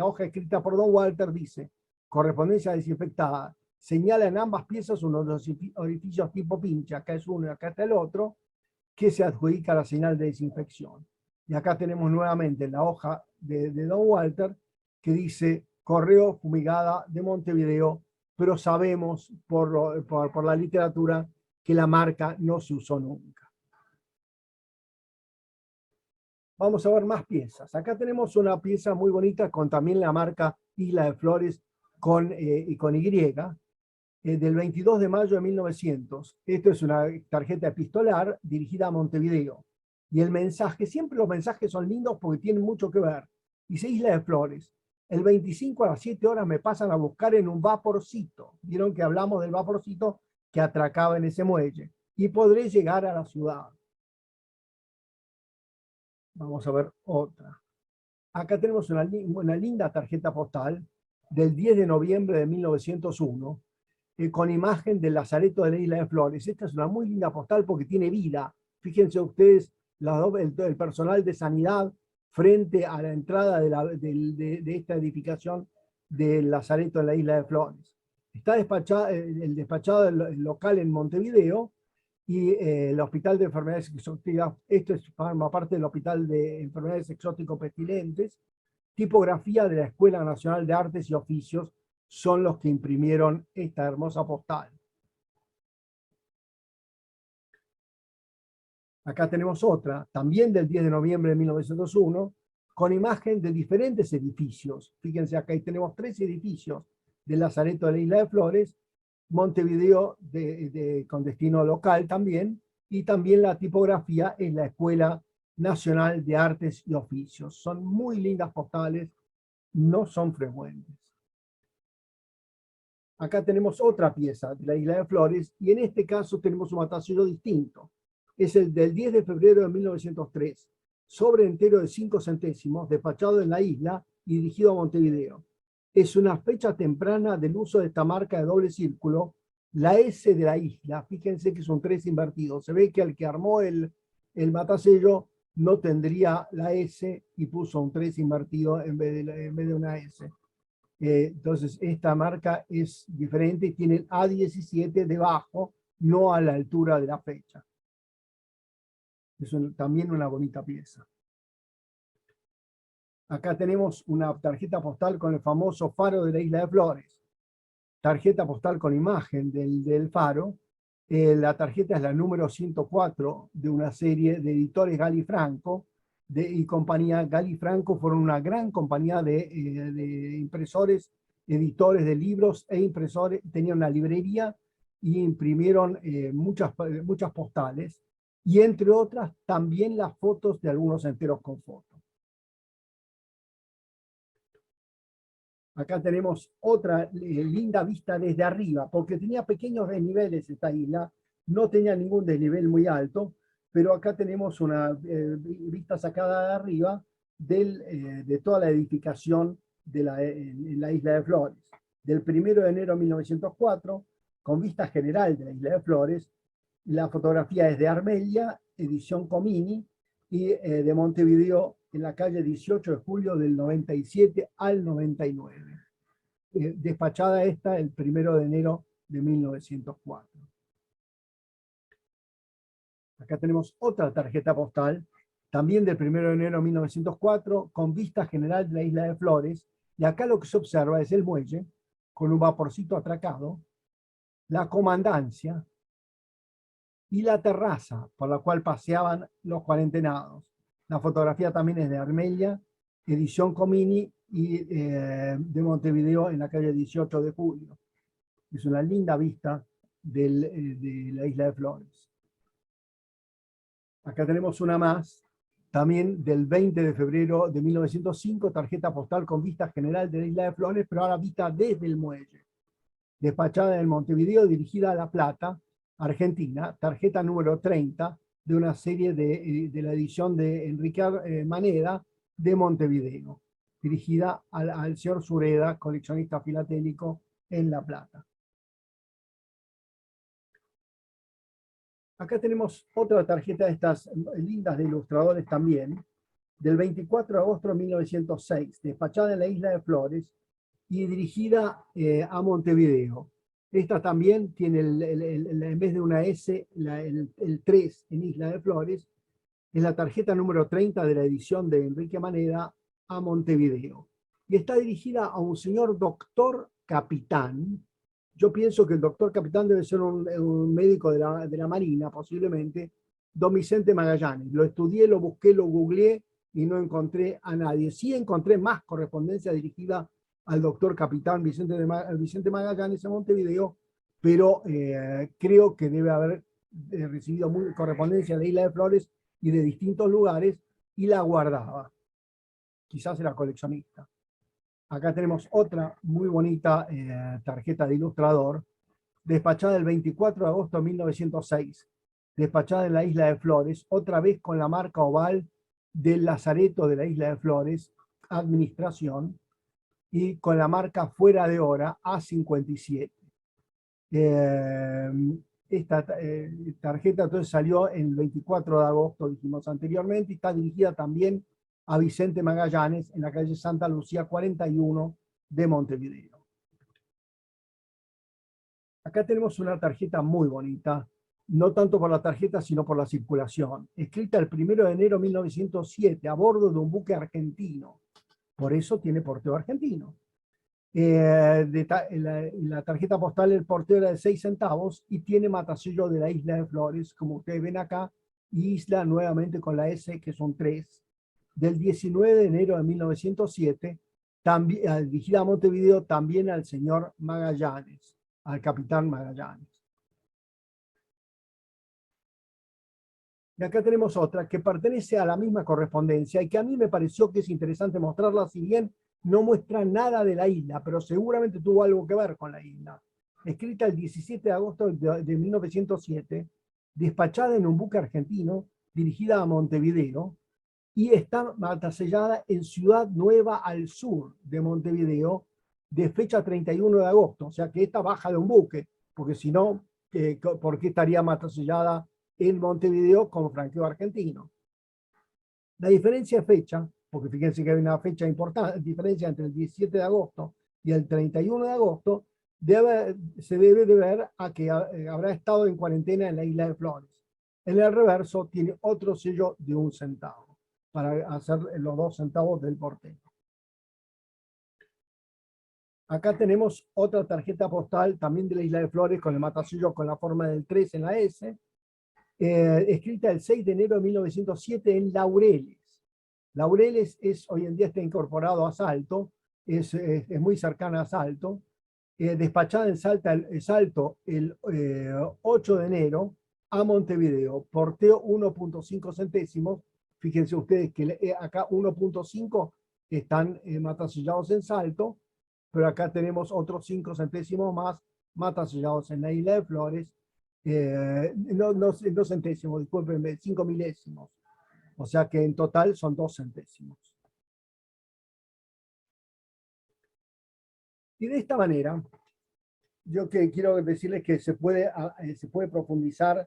hoja escrita por don Walter dice, correspondencia desinfectada, señala en ambas piezas uno de los orificios tipo pinche, acá es uno y acá está el otro, que se adjudica la señal de desinfección. Y acá tenemos nuevamente la hoja de Don Walter, que dice Correo Fumigada de Montevideo, pero sabemos por la literatura que la marca no se usó nunca. Vamos a ver más piezas. Acá tenemos una pieza muy bonita con también la marca Isla de Flores con Y, del 22 de mayo de 1900. Esto es una tarjeta epistolar dirigida a Montevideo. Y el mensaje, siempre los mensajes son lindos porque tienen mucho que ver. Dice Isla de Flores, el 25 a las 7 horas me pasan a buscar en un vaporcito. Vieron que hablamos del vaporcito que atracaba en ese muelle. Y podré llegar a la ciudad. Vamos a ver otra. Acá tenemos una linda tarjeta postal del 10 de noviembre de 1901, con imagen del Lazareto de la Isla de Flores. Esta es una muy linda postal porque tiene vida. Fíjense ustedes el personal de sanidad frente a la entrada de esta edificación del Lazareto de la Isla de Flores. Está el despachado del local en Montevideo y el Hospital de Enfermedades Exóticas. Esto forma parte del Hospital de Enfermedades Exótico-Pestilentes. Tipografía de la Escuela Nacional de Artes y Oficios son los que imprimieron esta hermosa postal. Acá tenemos otra, también del 10 de noviembre de 1901, con imagen de diferentes edificios. Fíjense, acá tenemos 3 edificios del Lazareto de la Isla de Flores, Montevideo con destino local también, y también la tipografía es la Escuela Nacional de Artes y Oficios. Son muy lindas postales, no son frecuentes. Acá tenemos otra pieza de la Isla de Flores, y en este caso tenemos un matasello distinto. Es el del 10 de febrero de 1903, sobre entero de 5 centésimos, despachado en la isla y dirigido a Montevideo. Es una fecha temprana del uso de esta marca de doble círculo, la S de la isla. Fíjense que es un 3 invertido. Se ve que al que armó el matasello no tendría la S y puso un 3 invertido en vez de una S. Entonces, esta marca es diferente y tiene el A17 debajo, no a la altura de la fecha. Es también una bonita pieza. Acá tenemos una tarjeta postal con el famoso faro de la Isla de Flores. Tarjeta postal con imagen del faro. La tarjeta es la número 104 de una serie de editores Galifranco y compañía. Galifranco fueron una gran compañía de impresores, editores de libros e impresores. Tenían una librería y imprimieron muchas postales. Y entre otras, también las fotos de algunos enteros con fotos. Acá tenemos otra linda vista desde arriba, porque tenía pequeños desniveles esta isla, no tenía ningún desnivel muy alto, pero acá tenemos una vista sacada de arriba de toda la edificación en la Isla de Flores. Del 1 de enero de 1904, con vista general de la Isla de Flores. La fotografía es de Armelia, edición Comini, y de Montevideo en la calle 18 de julio del 97 al 99. Despachada esta el 1 de enero de 1904. Acá tenemos otra tarjeta postal, también del 1 de enero de 1904, con vista general de la Isla de Flores. Y acá lo que se observa es el muelle, con un vaporcito atracado, la comandancia, y la terraza por la cual paseaban los cuarentenados. La fotografía también es de Armelia, edición Comini, y de Montevideo en la calle 18 de julio. Es una linda vista de la Isla de Flores. Acá tenemos una más, también del 20 de febrero de 1905, tarjeta postal con vista general de la Isla de Flores, pero ahora vista desde el muelle. Despachada en Montevideo, dirigida a La Plata, Argentina, tarjeta número 30 de una serie de la edición de Enrique Maneda de Montevideo, dirigida al señor Sureda, coleccionista filatélico en La Plata. Acá tenemos otra tarjeta de estas lindas de ilustradores también, del 24 de agosto de 1906, despachada en la Isla de Flores y dirigida a Montevideo. Esta también tiene, en vez de una S, el 3 en Isla de Flores. Es la tarjeta número 30 de la edición de Enrique Maneda a Montevideo. Y está dirigida a un señor doctor capitán. Yo pienso que el doctor capitán debe ser un médico de la Marina, posiblemente, don Vicente Magallanes. Lo estudié, lo busqué, lo googleé y no encontré a nadie. Sí encontré más correspondencia dirigida al doctor capitán Vicente Magallanes en Montevideo, pero creo que debe haber recibido correspondencia de Isla de Flores y de distintos lugares, y la guardaba. Quizás era coleccionista. Acá tenemos otra muy bonita tarjeta de ilustrador, despachada el 24 de agosto de 1906, despachada en la Isla de Flores, otra vez con la marca oval del Lazareto de la Isla de Flores, administración, y con la marca fuera de hora A57. Esta tarjeta entonces salió el 24 de agosto, dijimos anteriormente, y está dirigida también a Vicente Magallanes en la calle Santa Lucía 41 de Montevideo. Acá tenemos una tarjeta muy bonita, no tanto por la tarjeta, sino por la circulación, escrita el 1 de enero de 1907 a bordo de un buque argentino. Por eso tiene porteo argentino. La tarjeta postal del porteo era de 6 centavos y tiene matasello de la Isla de Flores, como ustedes ven acá, y Isla nuevamente con la S, que son 3, del 19 de enero de 1907, también, dirigida a Montevideo, también al señor Magallanes, al capitán Magallanes. Y acá tenemos otra que pertenece a la misma correspondencia y que a mí me pareció que es interesante mostrarla, si bien no muestra nada de la isla, pero seguramente tuvo algo que ver con la isla. Escrita el 17 de agosto de 1907, despachada en un buque argentino, dirigida a Montevideo, y está matasellada en Ciudad Nueva al sur de Montevideo, de fecha 31 de agosto. O sea que esta baja de un buque, porque si no, ¿por qué estaría matasellada en Montevideo con franqueo argentino? La diferencia de fecha, porque fíjense que hay una fecha importante, diferencia entre el 17 de agosto y el 31 de agosto, se debe deber a que habrá estado en cuarentena en la Isla de Flores. En el reverso tiene otro sello de 1 centavo, para hacer los 2 centavos del portero. Acá tenemos otra tarjeta postal, también de la Isla de Flores, con el matasello con la forma del 3 en la S, escrita el 6 de enero de 1907 en Laureles. Laureles hoy en día está incorporado a Salto, es muy cercana a Salto, despachada en Salto el 8 de enero a Montevideo, porteo 1.5 centésimos. Fíjense ustedes que acá 1.5 están matasillados en Salto, pero acá tenemos otros 5 centésimos más matasillados en la Isla de Flores, no centésimos, discúlpenme, 5 milésimos. O sea que en total son 2 centésimos. Y de esta manera, yo quiero decirles que se puede profundizar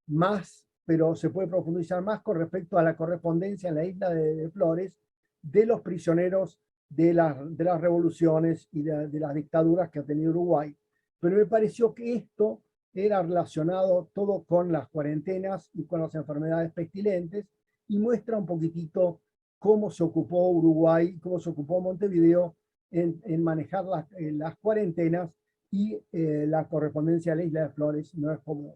más, pero se puede profundizar más con respecto a la correspondencia en la Isla de Flores de los prisioneros de las revoluciones y de las dictaduras que ha tenido Uruguay. Pero me pareció que esto era relacionado todo con las cuarentenas y con las enfermedades pestilentes, y muestra un poquitito cómo se ocupó Uruguay, cómo se ocupó Montevideo en manejar las cuarentenas, y la correspondencia a la Isla de Flores no es común.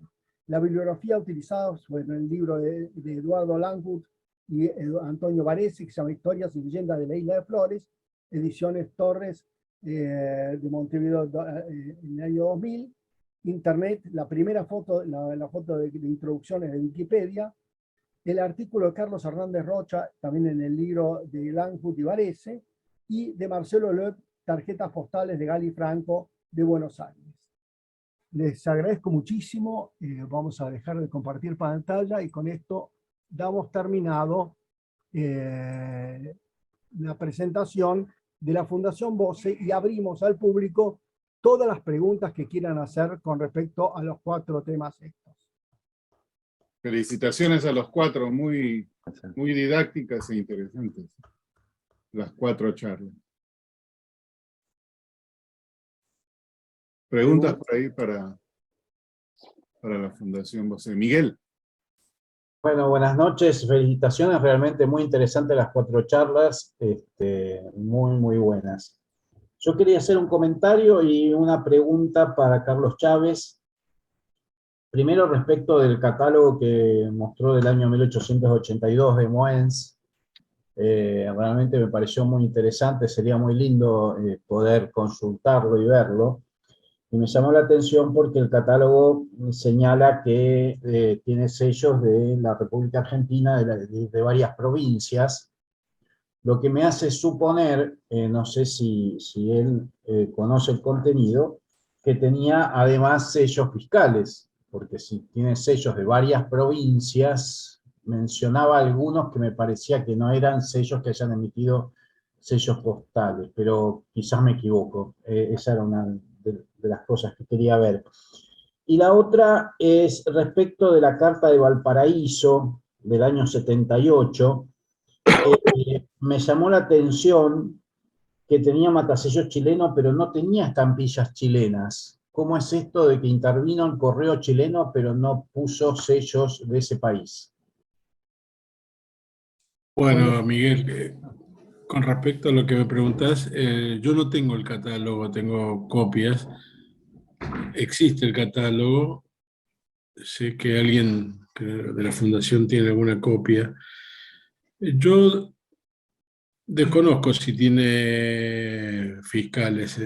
La bibliografía utilizada fue en el libro de Eduardo Langwood y Antonio Varese, que se llama Historias y Leyendas de la Isla de Flores, ediciones Torres de Montevideo en el año 2000. Internet, la primera foto, la foto de introducciones de Wikipedia, el artículo de Carlos Hernández Rocha, también en el libro de Langwood y Varese, y de Marcelo Loeb, Tarjetas postales de Gali Franco de Buenos Aires. Les agradezco muchísimo, vamos a dejar de compartir pantalla y con esto damos terminado la presentación de la Fundación Bose y abrimos al público todas las preguntas que quieran hacer con respecto a los 4 temas estos. Felicitaciones a los 4, muy didácticas e interesantes, las 4 charlas. Preguntas por ahí para la Fundación Bosé. Miguel. Bueno, buenas noches, felicitaciones, realmente muy interesantes las 4 charlas, muy buenas. Yo quería hacer un comentario y una pregunta para Carlos Chávez. Primero respecto del catálogo que mostró del año 1882 de Moens. Realmente me pareció muy interesante, sería muy lindo poder consultarlo y verlo. Y me llamó la atención porque el catálogo señala que tiene sellos de la República Argentina, de varias provincias, lo que me hace suponer, no sé si él conoce el contenido, que tenía además sellos fiscales, porque si tiene sellos de varias provincias, mencionaba algunos que me parecía que no eran sellos que hayan emitido sellos postales, pero quizás me equivoco. Esa era una de las cosas que quería ver. Y la otra es respecto de la Carta de Valparaíso del año 78. Me llamó la atención que tenía matasellos chilenos, pero no tenía estampillas chilenas. ¿Cómo es esto de que intervino el correo chileno, pero no puso sellos de ese país? Bueno, Miguel, con respecto a lo que me preguntás, yo no tengo el catálogo, tengo copias. Existe el catálogo, sé que alguien de la fundación tiene alguna copia. Yo desconozco si tiene fiscales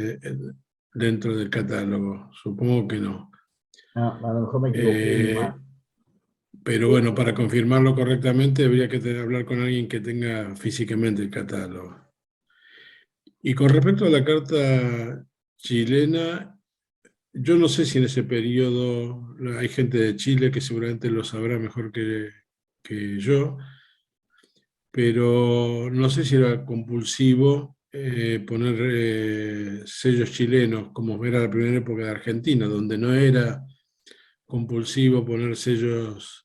dentro del catálogo, supongo que no. Ah, a lo mejor me equivoqué. Pero bueno, para confirmarlo correctamente habría que hablar con alguien que tenga físicamente el catálogo. Y con respecto a la carta chilena, yo no sé si en ese periodo hay gente de Chile que seguramente lo sabrá mejor que yo, pero no sé si era compulsivo poner sellos chilenos, como era la primera época de Argentina, donde no era compulsivo poner sellos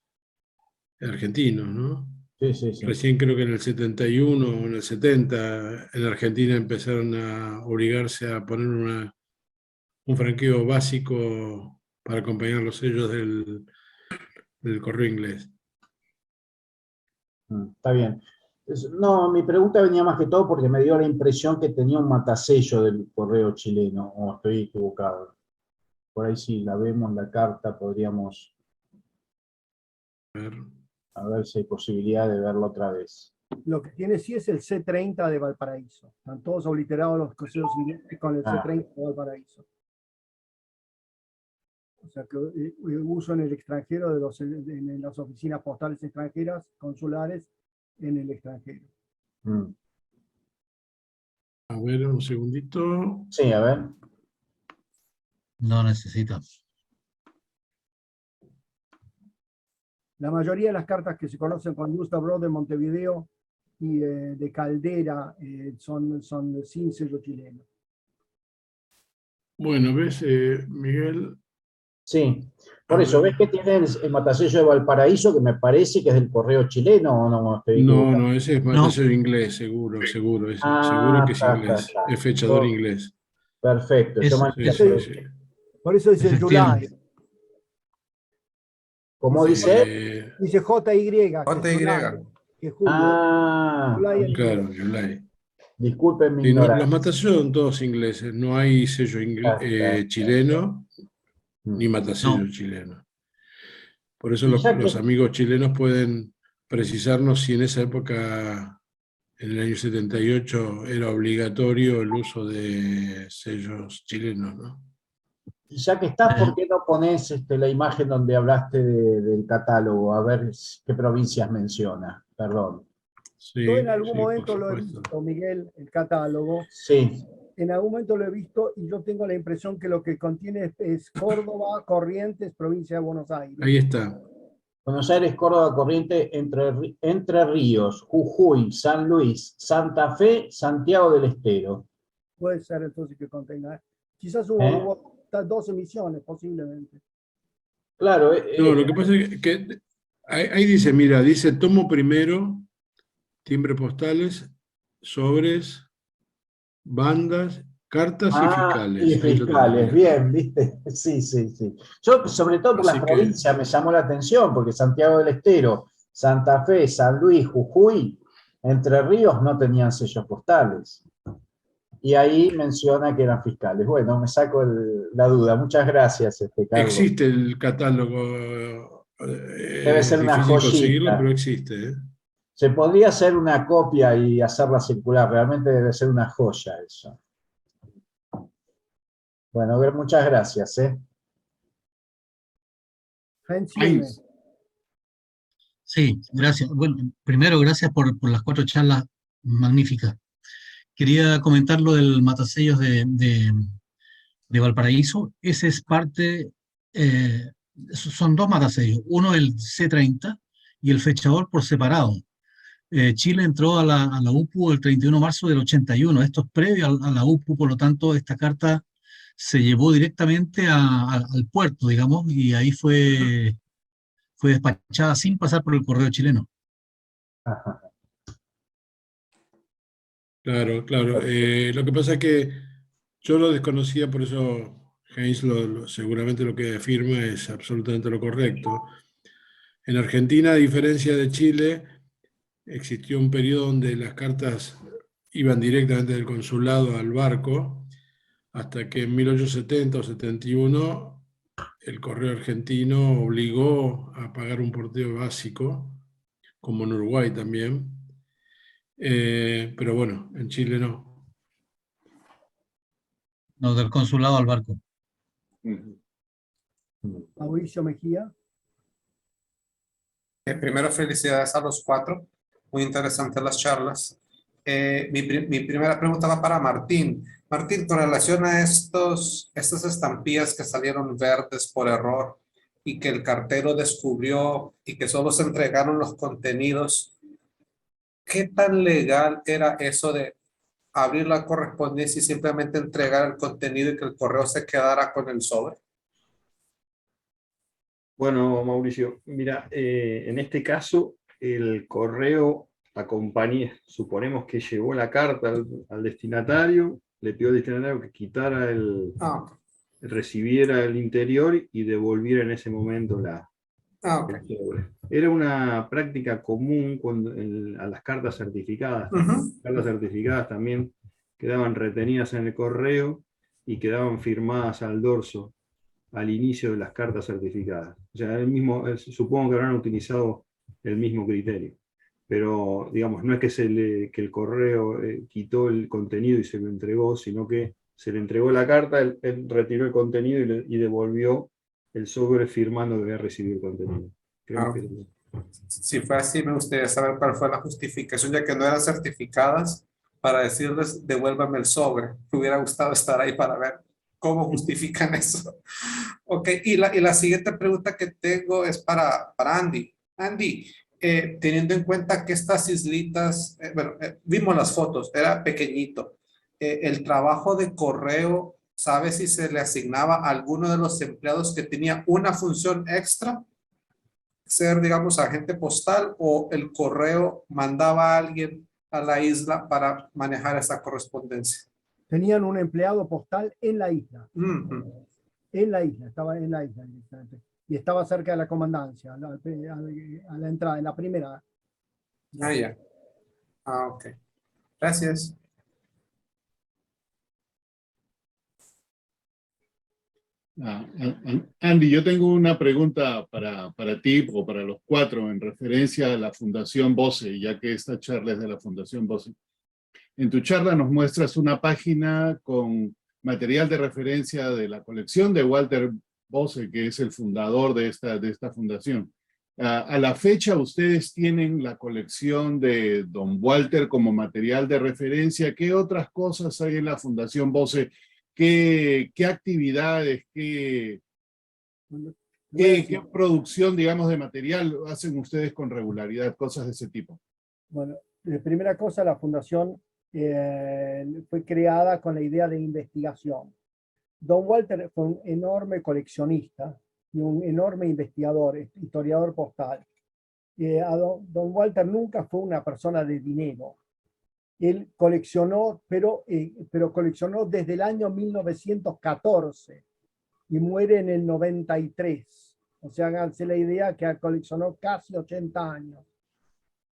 argentinos, ¿no? Sí. Recién creo que en el 71 o en el 70 en Argentina empezaron a obligarse a poner un franqueo básico para acompañar los sellos del correo inglés. Está bien. No, mi pregunta venía más que todo porque me dio la impresión que tenía un matasello del correo chileno, o estoy equivocado. Por ahí si la vemos, la carta, podríamos a ver si hay posibilidad de verlo otra vez. Lo que tiene sí es el C30 de Valparaíso. Están todos obliterados los cruceros ingleses con el C30 de Valparaíso. O sea que uso en el extranjero en las oficinas postales extranjeras, consulares en el extranjero. A ver, un segundito. Sí, a ver. No necesito. La mayoría de las cartas que se conocen con Gustav Roth de Montevideo y de Caldera son sin sello chileno. Bueno, ¿ves, Miguel? Sí, por eso, ¿ves que tiene el matasello de Valparaíso, que me parece que es del correo chileno, o no estoy equivocado? No, ese es matasello inglés, seguro, seguro que es inglés, es fechador inglés. Perfecto, yo Sí. Por eso dice July. ¿Cómo dice? Dice JY. JY. Que es julio. Claro, July. Disculpen mi Sí, los ignorancia. matasellos son todos ingleses, no hay sello chileno ni matasello chileno. Por eso los amigos chilenos pueden precisarnos si en esa época, en el año 78, era obligatorio el uso de sellos chilenos, ¿no? Y ya que estás, ¿por qué no pones la imagen donde hablaste del catálogo? A ver qué provincias menciona. Perdón. Sí, yo en algún momento lo he visto, Miguel, el catálogo. Sí. En algún momento lo he visto y yo tengo la impresión que lo que contiene es Córdoba, Corrientes, provincia de Buenos Aires. Ahí está. Buenos Aires, Córdoba, Corrientes, Entre Ríos, Jujuy, San Luis, Santa Fe, Santiago del Estero. Puede ser entonces que contenga. Quizás hubo 2 emisiones, posiblemente. Claro. No, lo que pasa es que ahí dice, mira, dice tomo primero, timbre postales, sobres, bandas Cartas y fiscales. Y ahí lo fiscales, tenemos. bien, ¿viste? Sí, sí, sí. Yo, sobre todo por Así las que- provincias, me llamó la atención, porque Santiago del Estero, Santa Fe, San Luis, Jujuy, Entre Ríos no tenían sellos postales. Y ahí menciona que eran fiscales. Bueno, me saco la duda. Muchas gracias, Carlos. Existe el catálogo, Debe es ser una difícil conseguirlo, pero joyita. existe. ¿Eh? Se podría hacer una copia y hacerla circular. Realmente debe ser una joya eso. Bueno, muchas gracias. Heinz Lüme. Heinz, Sí, gracias. Bueno, primero, gracias por las 4 charlas magníficas. Quería comentar lo del matasellos de Valparaíso. Ese es parte, son 2 matasellos. Uno el C30 y el fechador por separado. Chile entró a la UPU el 31 de marzo del 81. Esto es previo a la UPU, por lo tanto, esta carta se llevó directamente al puerto, digamos, y ahí fue despachada sin pasar por el correo chileno. Ajá. Claro, claro. Lo que pasa es que yo lo desconocía, por eso Heinz seguramente lo que afirma es absolutamente lo correcto. En Argentina, a diferencia de Chile, existió un periodo donde las cartas iban directamente del consulado al barco, hasta que en 1870 o 71 el correo argentino obligó a pagar un porteo básico, como en Uruguay también. Pero bueno, en Chile no. No, del consulado al barco. Mauricio Mejía. Primero, felicidades a los 4. Muy interesantes las charlas. Mi primera pregunta va para Martín. Martín, con relación a estas estampillas que salieron verdes por error y que el cartero descubrió y que solo se entregaron los contenidos, ¿qué tan legal era eso de abrir la correspondencia y simplemente entregar el contenido y que el correo se quedara con el sobre? Bueno, Mauricio, mira, en este caso el correo acompaña, suponemos que llevó la carta al destinatario, le pidió al destinatario que quitara Ok. recibiera el interior y devolviera en ese momento Ok. el sobre. Era una práctica común a las cartas certificadas. Ujú. Las cartas certificadas también quedaban retenidas en el correo y quedaban firmadas al dorso al inicio de las cartas certificadas. O sea, supongo que habrán utilizado el mismo criterio. Pero, digamos, no es que el correo quitó el contenido y se lo entregó, sino que se le entregó la carta, él retiró el contenido y devolvió el sobre firmando que había recibido el contenido. Creemos que Si fue así, me gustaría saber cuál fue la justificación, ya que no eran certificadas, para decirles, devuélvame el sobre. Me hubiera gustado estar ahí para ver cómo justifican eso. Ok, y la siguiente pregunta que tengo es para Andy. Andy, teniendo en cuenta que estas islitas, vimos las fotos, era pequeñito. El trabajo de correo, ¿sabe si se le asignaba a alguno de los empleados que tenía una función extra? Ser, digamos, agente postal, o el correo mandaba a alguien a la isla para manejar esa correspondencia. Tenían un empleado postal en la isla. Mm-hmm. En la isla, estaba en la isla directamente. Y estaba cerca de la comandancia, a la entrada, en la primera. Ah, ya. Ah, ok. Gracias. Andy, yo tengo una pregunta para ti o para los 4 en referencia a la Fundación BOCE, ya que esta charla es de la Fundación BOCE. En tu charla nos muestras una página con material de referencia de la colección de Walter BOCE, que es el fundador de esta fundación. A la fecha, ustedes tienen la colección de Don Walter como material de referencia. ¿Qué otras cosas hay en la Fundación BOCE? ¿Qué actividades, qué producción, digamos, de material hacen ustedes con regularidad? Cosas de ese tipo. Bueno, primera cosa, la fundación fue creada con la idea de investigación. Don Walter fue un enorme coleccionista y un enorme investigador, historiador postal. Don Walter nunca fue una persona de dinero. Él coleccionó, pero coleccionó desde el año 1914 y muere en el 93. O sea, háganse la idea que coleccionó casi 80 años.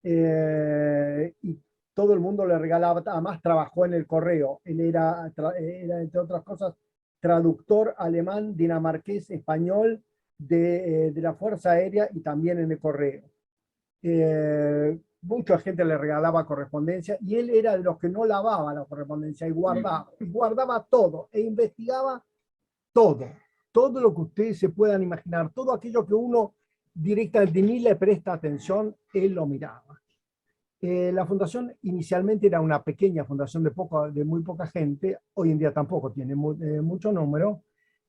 Y todo el mundo le regalaba, además trabajó en el correo. Él era, entre otras cosas, traductor alemán, dinamarqués, español de la Fuerza Aérea y también en el correo. Mucha gente le regalaba correspondencia y él era de los que no lavaba la correspondencia y guardaba todo e investigaba todo lo que ustedes se puedan imaginar, todo aquello que uno directamente ni le presta atención, él lo miraba. La fundación inicialmente era una pequeña fundación de muy poca gente, hoy en día tampoco tiene mucho número,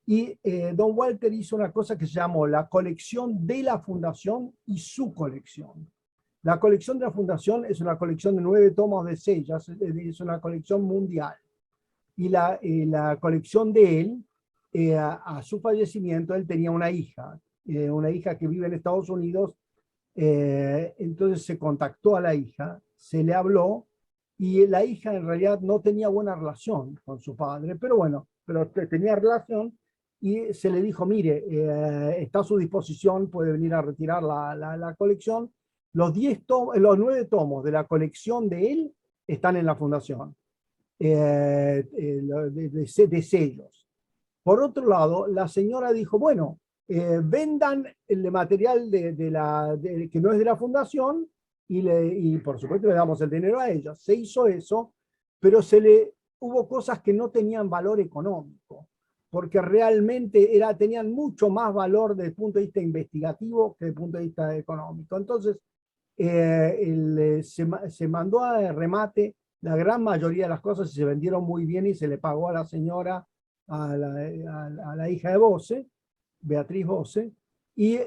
y Don Walter hizo una cosa que se llamó la colección de la fundación y su colección. La colección de la fundación es una colección de 9 tomos de sellas, es una colección mundial. Y la colección de él, a su fallecimiento, él tenía una hija que vive en Estados Unidos. Entonces se contactó a la hija, se le habló, y la hija en realidad no tenía buena relación con su padre, pero bueno, pero tenía relación, y se le dijo, mire, está a su disposición, puede venir a retirar la colección. Los 9 tomos de la colección de él están en la fundación, de sellos. Por otro lado, la señora dijo, bueno, vendan el material que no es de la fundación y por supuesto le damos el dinero a ellos. Se hizo eso, pero hubo cosas que no tenían valor económico, porque realmente tenían mucho más valor desde el punto de vista investigativo que desde el punto de vista económico. Entonces, se mandó a remate la gran mayoría de las cosas y se vendieron muy bien y se le pagó a la señora, a la hija de Bose, Beatriz Bose, y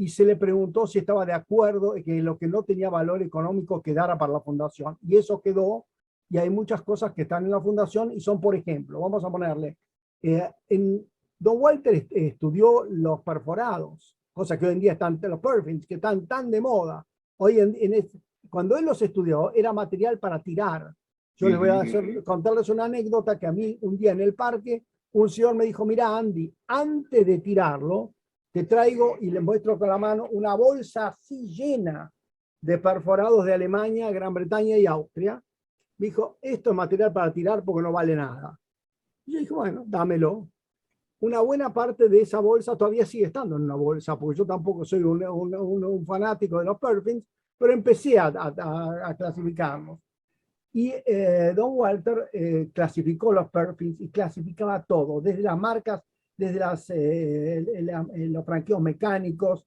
se le preguntó si estaba de acuerdo en que lo que no tenía valor económico quedara para la fundación. Y eso quedó, y hay muchas cosas que están en la fundación y son, por ejemplo, vamos a ponerle, Don Walter estudió los perforados, cosas que hoy en día están, los perfins, que están tan de moda. Hoy cuando él los estudió, era material para tirar. Yo les voy a contarles una anécdota que a mí un día en el parque, un señor me dijo, mira Andy, antes de tirarlo, te traigo, y le muestro con la mano, una bolsa así llena de perforados de Alemania, Gran Bretaña y Austria. Me dijo, esto es material para tirar porque no vale nada. Y yo dije, bueno, dámelo. Una buena parte de esa bolsa todavía sigue estando en una bolsa, porque yo tampoco soy un fanático de los perfins, pero empecé a clasificarlos. Y Don Walter clasificó los perfins y clasificaba todo, desde las marcas, desde los franqueos mecánicos.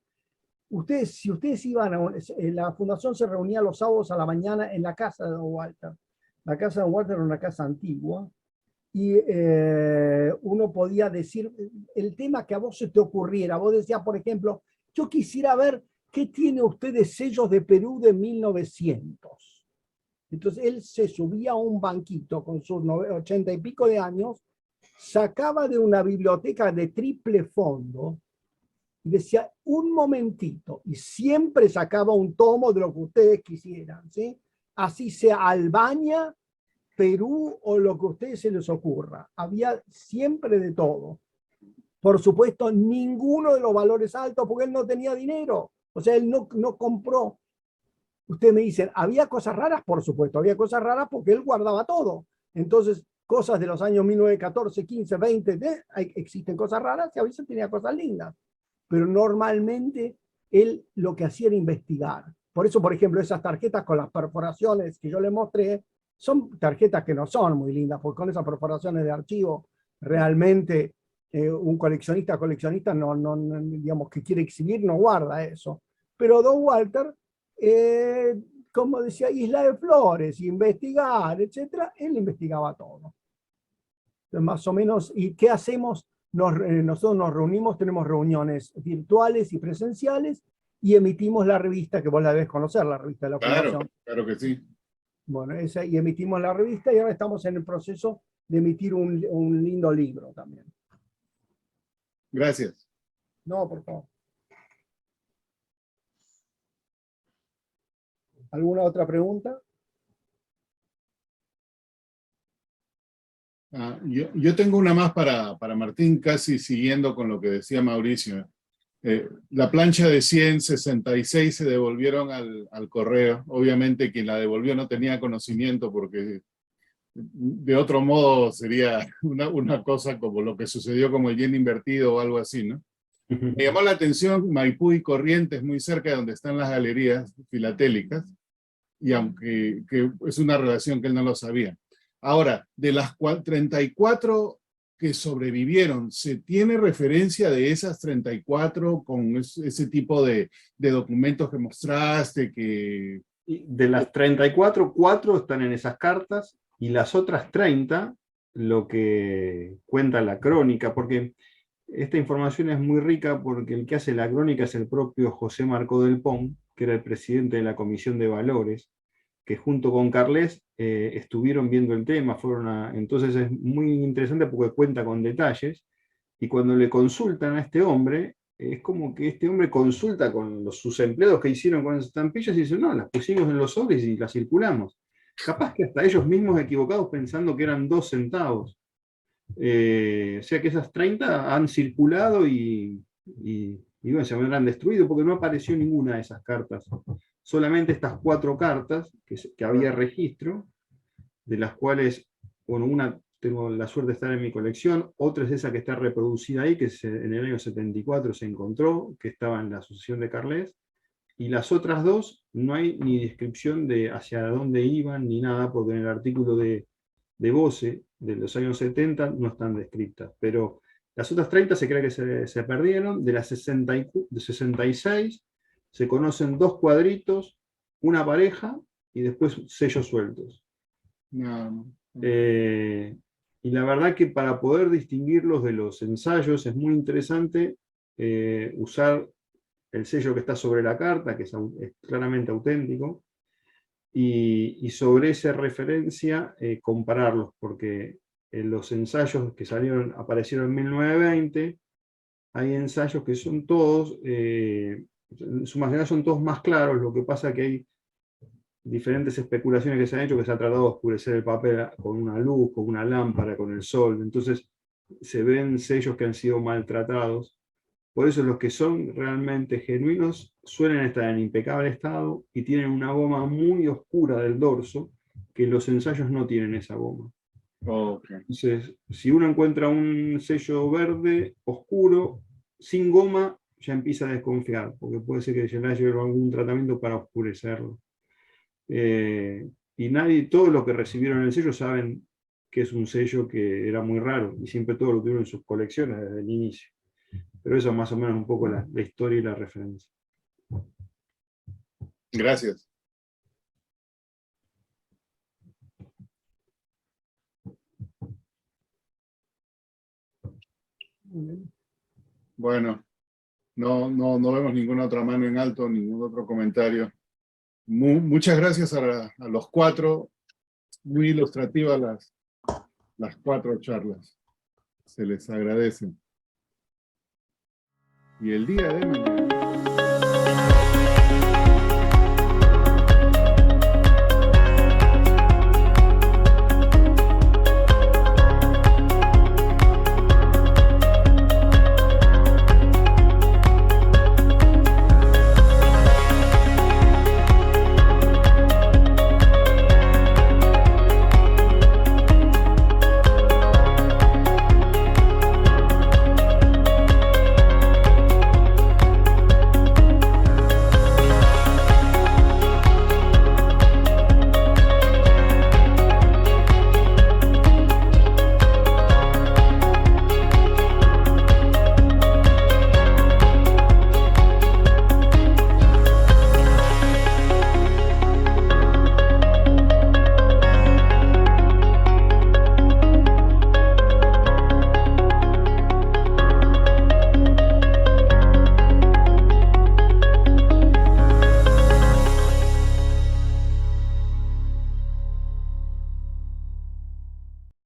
Si ustedes iban la fundación se reunía los sábados a la mañana en la casa de Don Walter. La casa de Don Walter era una casa antigua, y uno podía decir el tema que a vos se te ocurriera. Vos decías, por ejemplo, yo quisiera ver qué tiene usted de sellos de Perú de 1900. Entonces él se subía a un banquito con sus 80 y pico de años, sacaba de una biblioteca de triple fondo y decía, un momentito, y siempre sacaba un tomo de lo que ustedes quisieran, ¿sí? Así sea Albania, Perú o lo que a ustedes se les ocurra. Había siempre de todo. Por supuesto, ninguno de los valores altos, porque él no tenía dinero. O sea, él no compró. Ustedes me dicen, ¿había cosas raras? Por supuesto, había cosas raras porque él guardaba todo. Entonces, cosas de los años 1914, 15, 20, existen cosas raras y a veces tenía cosas lindas. Pero normalmente él lo que hacía era investigar. Por eso, por ejemplo, esas tarjetas con las perforaciones que yo les mostré, son tarjetas que no son muy lindas, porque con esas perforaciones de archivo, realmente un coleccionista digamos, que quiere exhibir, no guarda eso. Pero Don Walter, como decía, Isla de Flores, investigar, etcétera, él investigaba todo. Entonces, más o menos, ¿y qué hacemos? Nosotros nos reunimos, tenemos reuniones virtuales y presenciales, y emitimos la revista, que vos la debes conocer, la revista de la Fundación. Claro que sí. Bueno, y emitimos la revista y ahora estamos en el proceso de emitir un lindo libro también. Gracias. No, por favor. ¿Alguna otra pregunta? Yo tengo una más para Martín, casi siguiendo con lo que decía Mauricio. La plancha de 166 se devolvieron al correo. Obviamente quien la devolvió no tenía conocimiento, porque de otro modo sería una cosa como lo que sucedió como el yen invertido o algo así, ¿no? Me llamó la atención Maipú y Corrientes, muy cerca de donde están las galerías filatélicas, y aunque que es una relación que él no lo sabía. Ahora, de las 34 que sobrevivieron, ¿se tiene referencia de esas 34 con ese tipo de documentos que mostraste? De las 34, 4 están en esas cartas, y las otras 30, lo que cuenta la crónica, porque esta información es muy rica, porque el que hace la crónica es el propio José Marcó del Pon, que era el presidente de la Comisión de Valores, que junto con Carles estuvieron viendo el tema, entonces es muy interesante porque cuenta con detalles, y cuando le consultan a este hombre, es como que este hombre consulta con sus empleados que hicieron con esas estampillas y dicen, no, las pusimos en los sobres y las circulamos. Capaz que hasta ellos mismos equivocados pensando que eran 2 centavos. O sea que esas 30 han circulado y bueno, se habrán destruido porque no apareció ninguna de esas cartas. Solamente estas 4 cartas que había registro, de las cuales, bueno, una tengo la suerte de estar en mi colección, otra es esa que está reproducida ahí, que en el año 74 se encontró, que estaba en la asociación de Carles, y las otras 2 no hay ni descripción de hacia dónde iban ni nada, porque en el artículo de Bose de los años 70 no están descritas, pero las otras 30 se cree que se perdieron. De las 66 se conocen 2 cuadritos, una pareja y después sellos sueltos. Y la verdad que para poder distinguirlos de los ensayos es muy interesante usar el sello que está sobre la carta, que es claramente auténtico, y sobre esa referencia compararlos, porque en los ensayos que aparecieron en 1920, hay ensayos que son todos, en su mayoría son todos más claros. Lo que pasa que hay diferentes especulaciones que se han hecho, que se ha tratado de oscurecer el papel con una luz, con una lámpara, con el sol, entonces se ven sellos que han sido maltratados. Por eso los que son realmente genuinos suelen estar en impecable estado y tienen una goma muy oscura del dorso, que los ensayos no tienen esa goma. Okay. Entonces, si uno encuentra un sello verde oscuro, sin goma, ya empieza a desconfiar, porque puede ser que se le haya llevado algún tratamiento para oscurecerlo. Y todos los que recibieron el sello saben que es un sello que era muy raro, y siempre todos lo tuvieron en sus colecciones desde el inicio. Pero eso es más o menos un poco la historia y la referencia. Gracias. Bueno, no vemos ninguna otra mano en alto, ningún otro comentario. Muchas gracias a los 4. Muy ilustrativas las 4 charlas. Se les agradece. Y el día de mañana...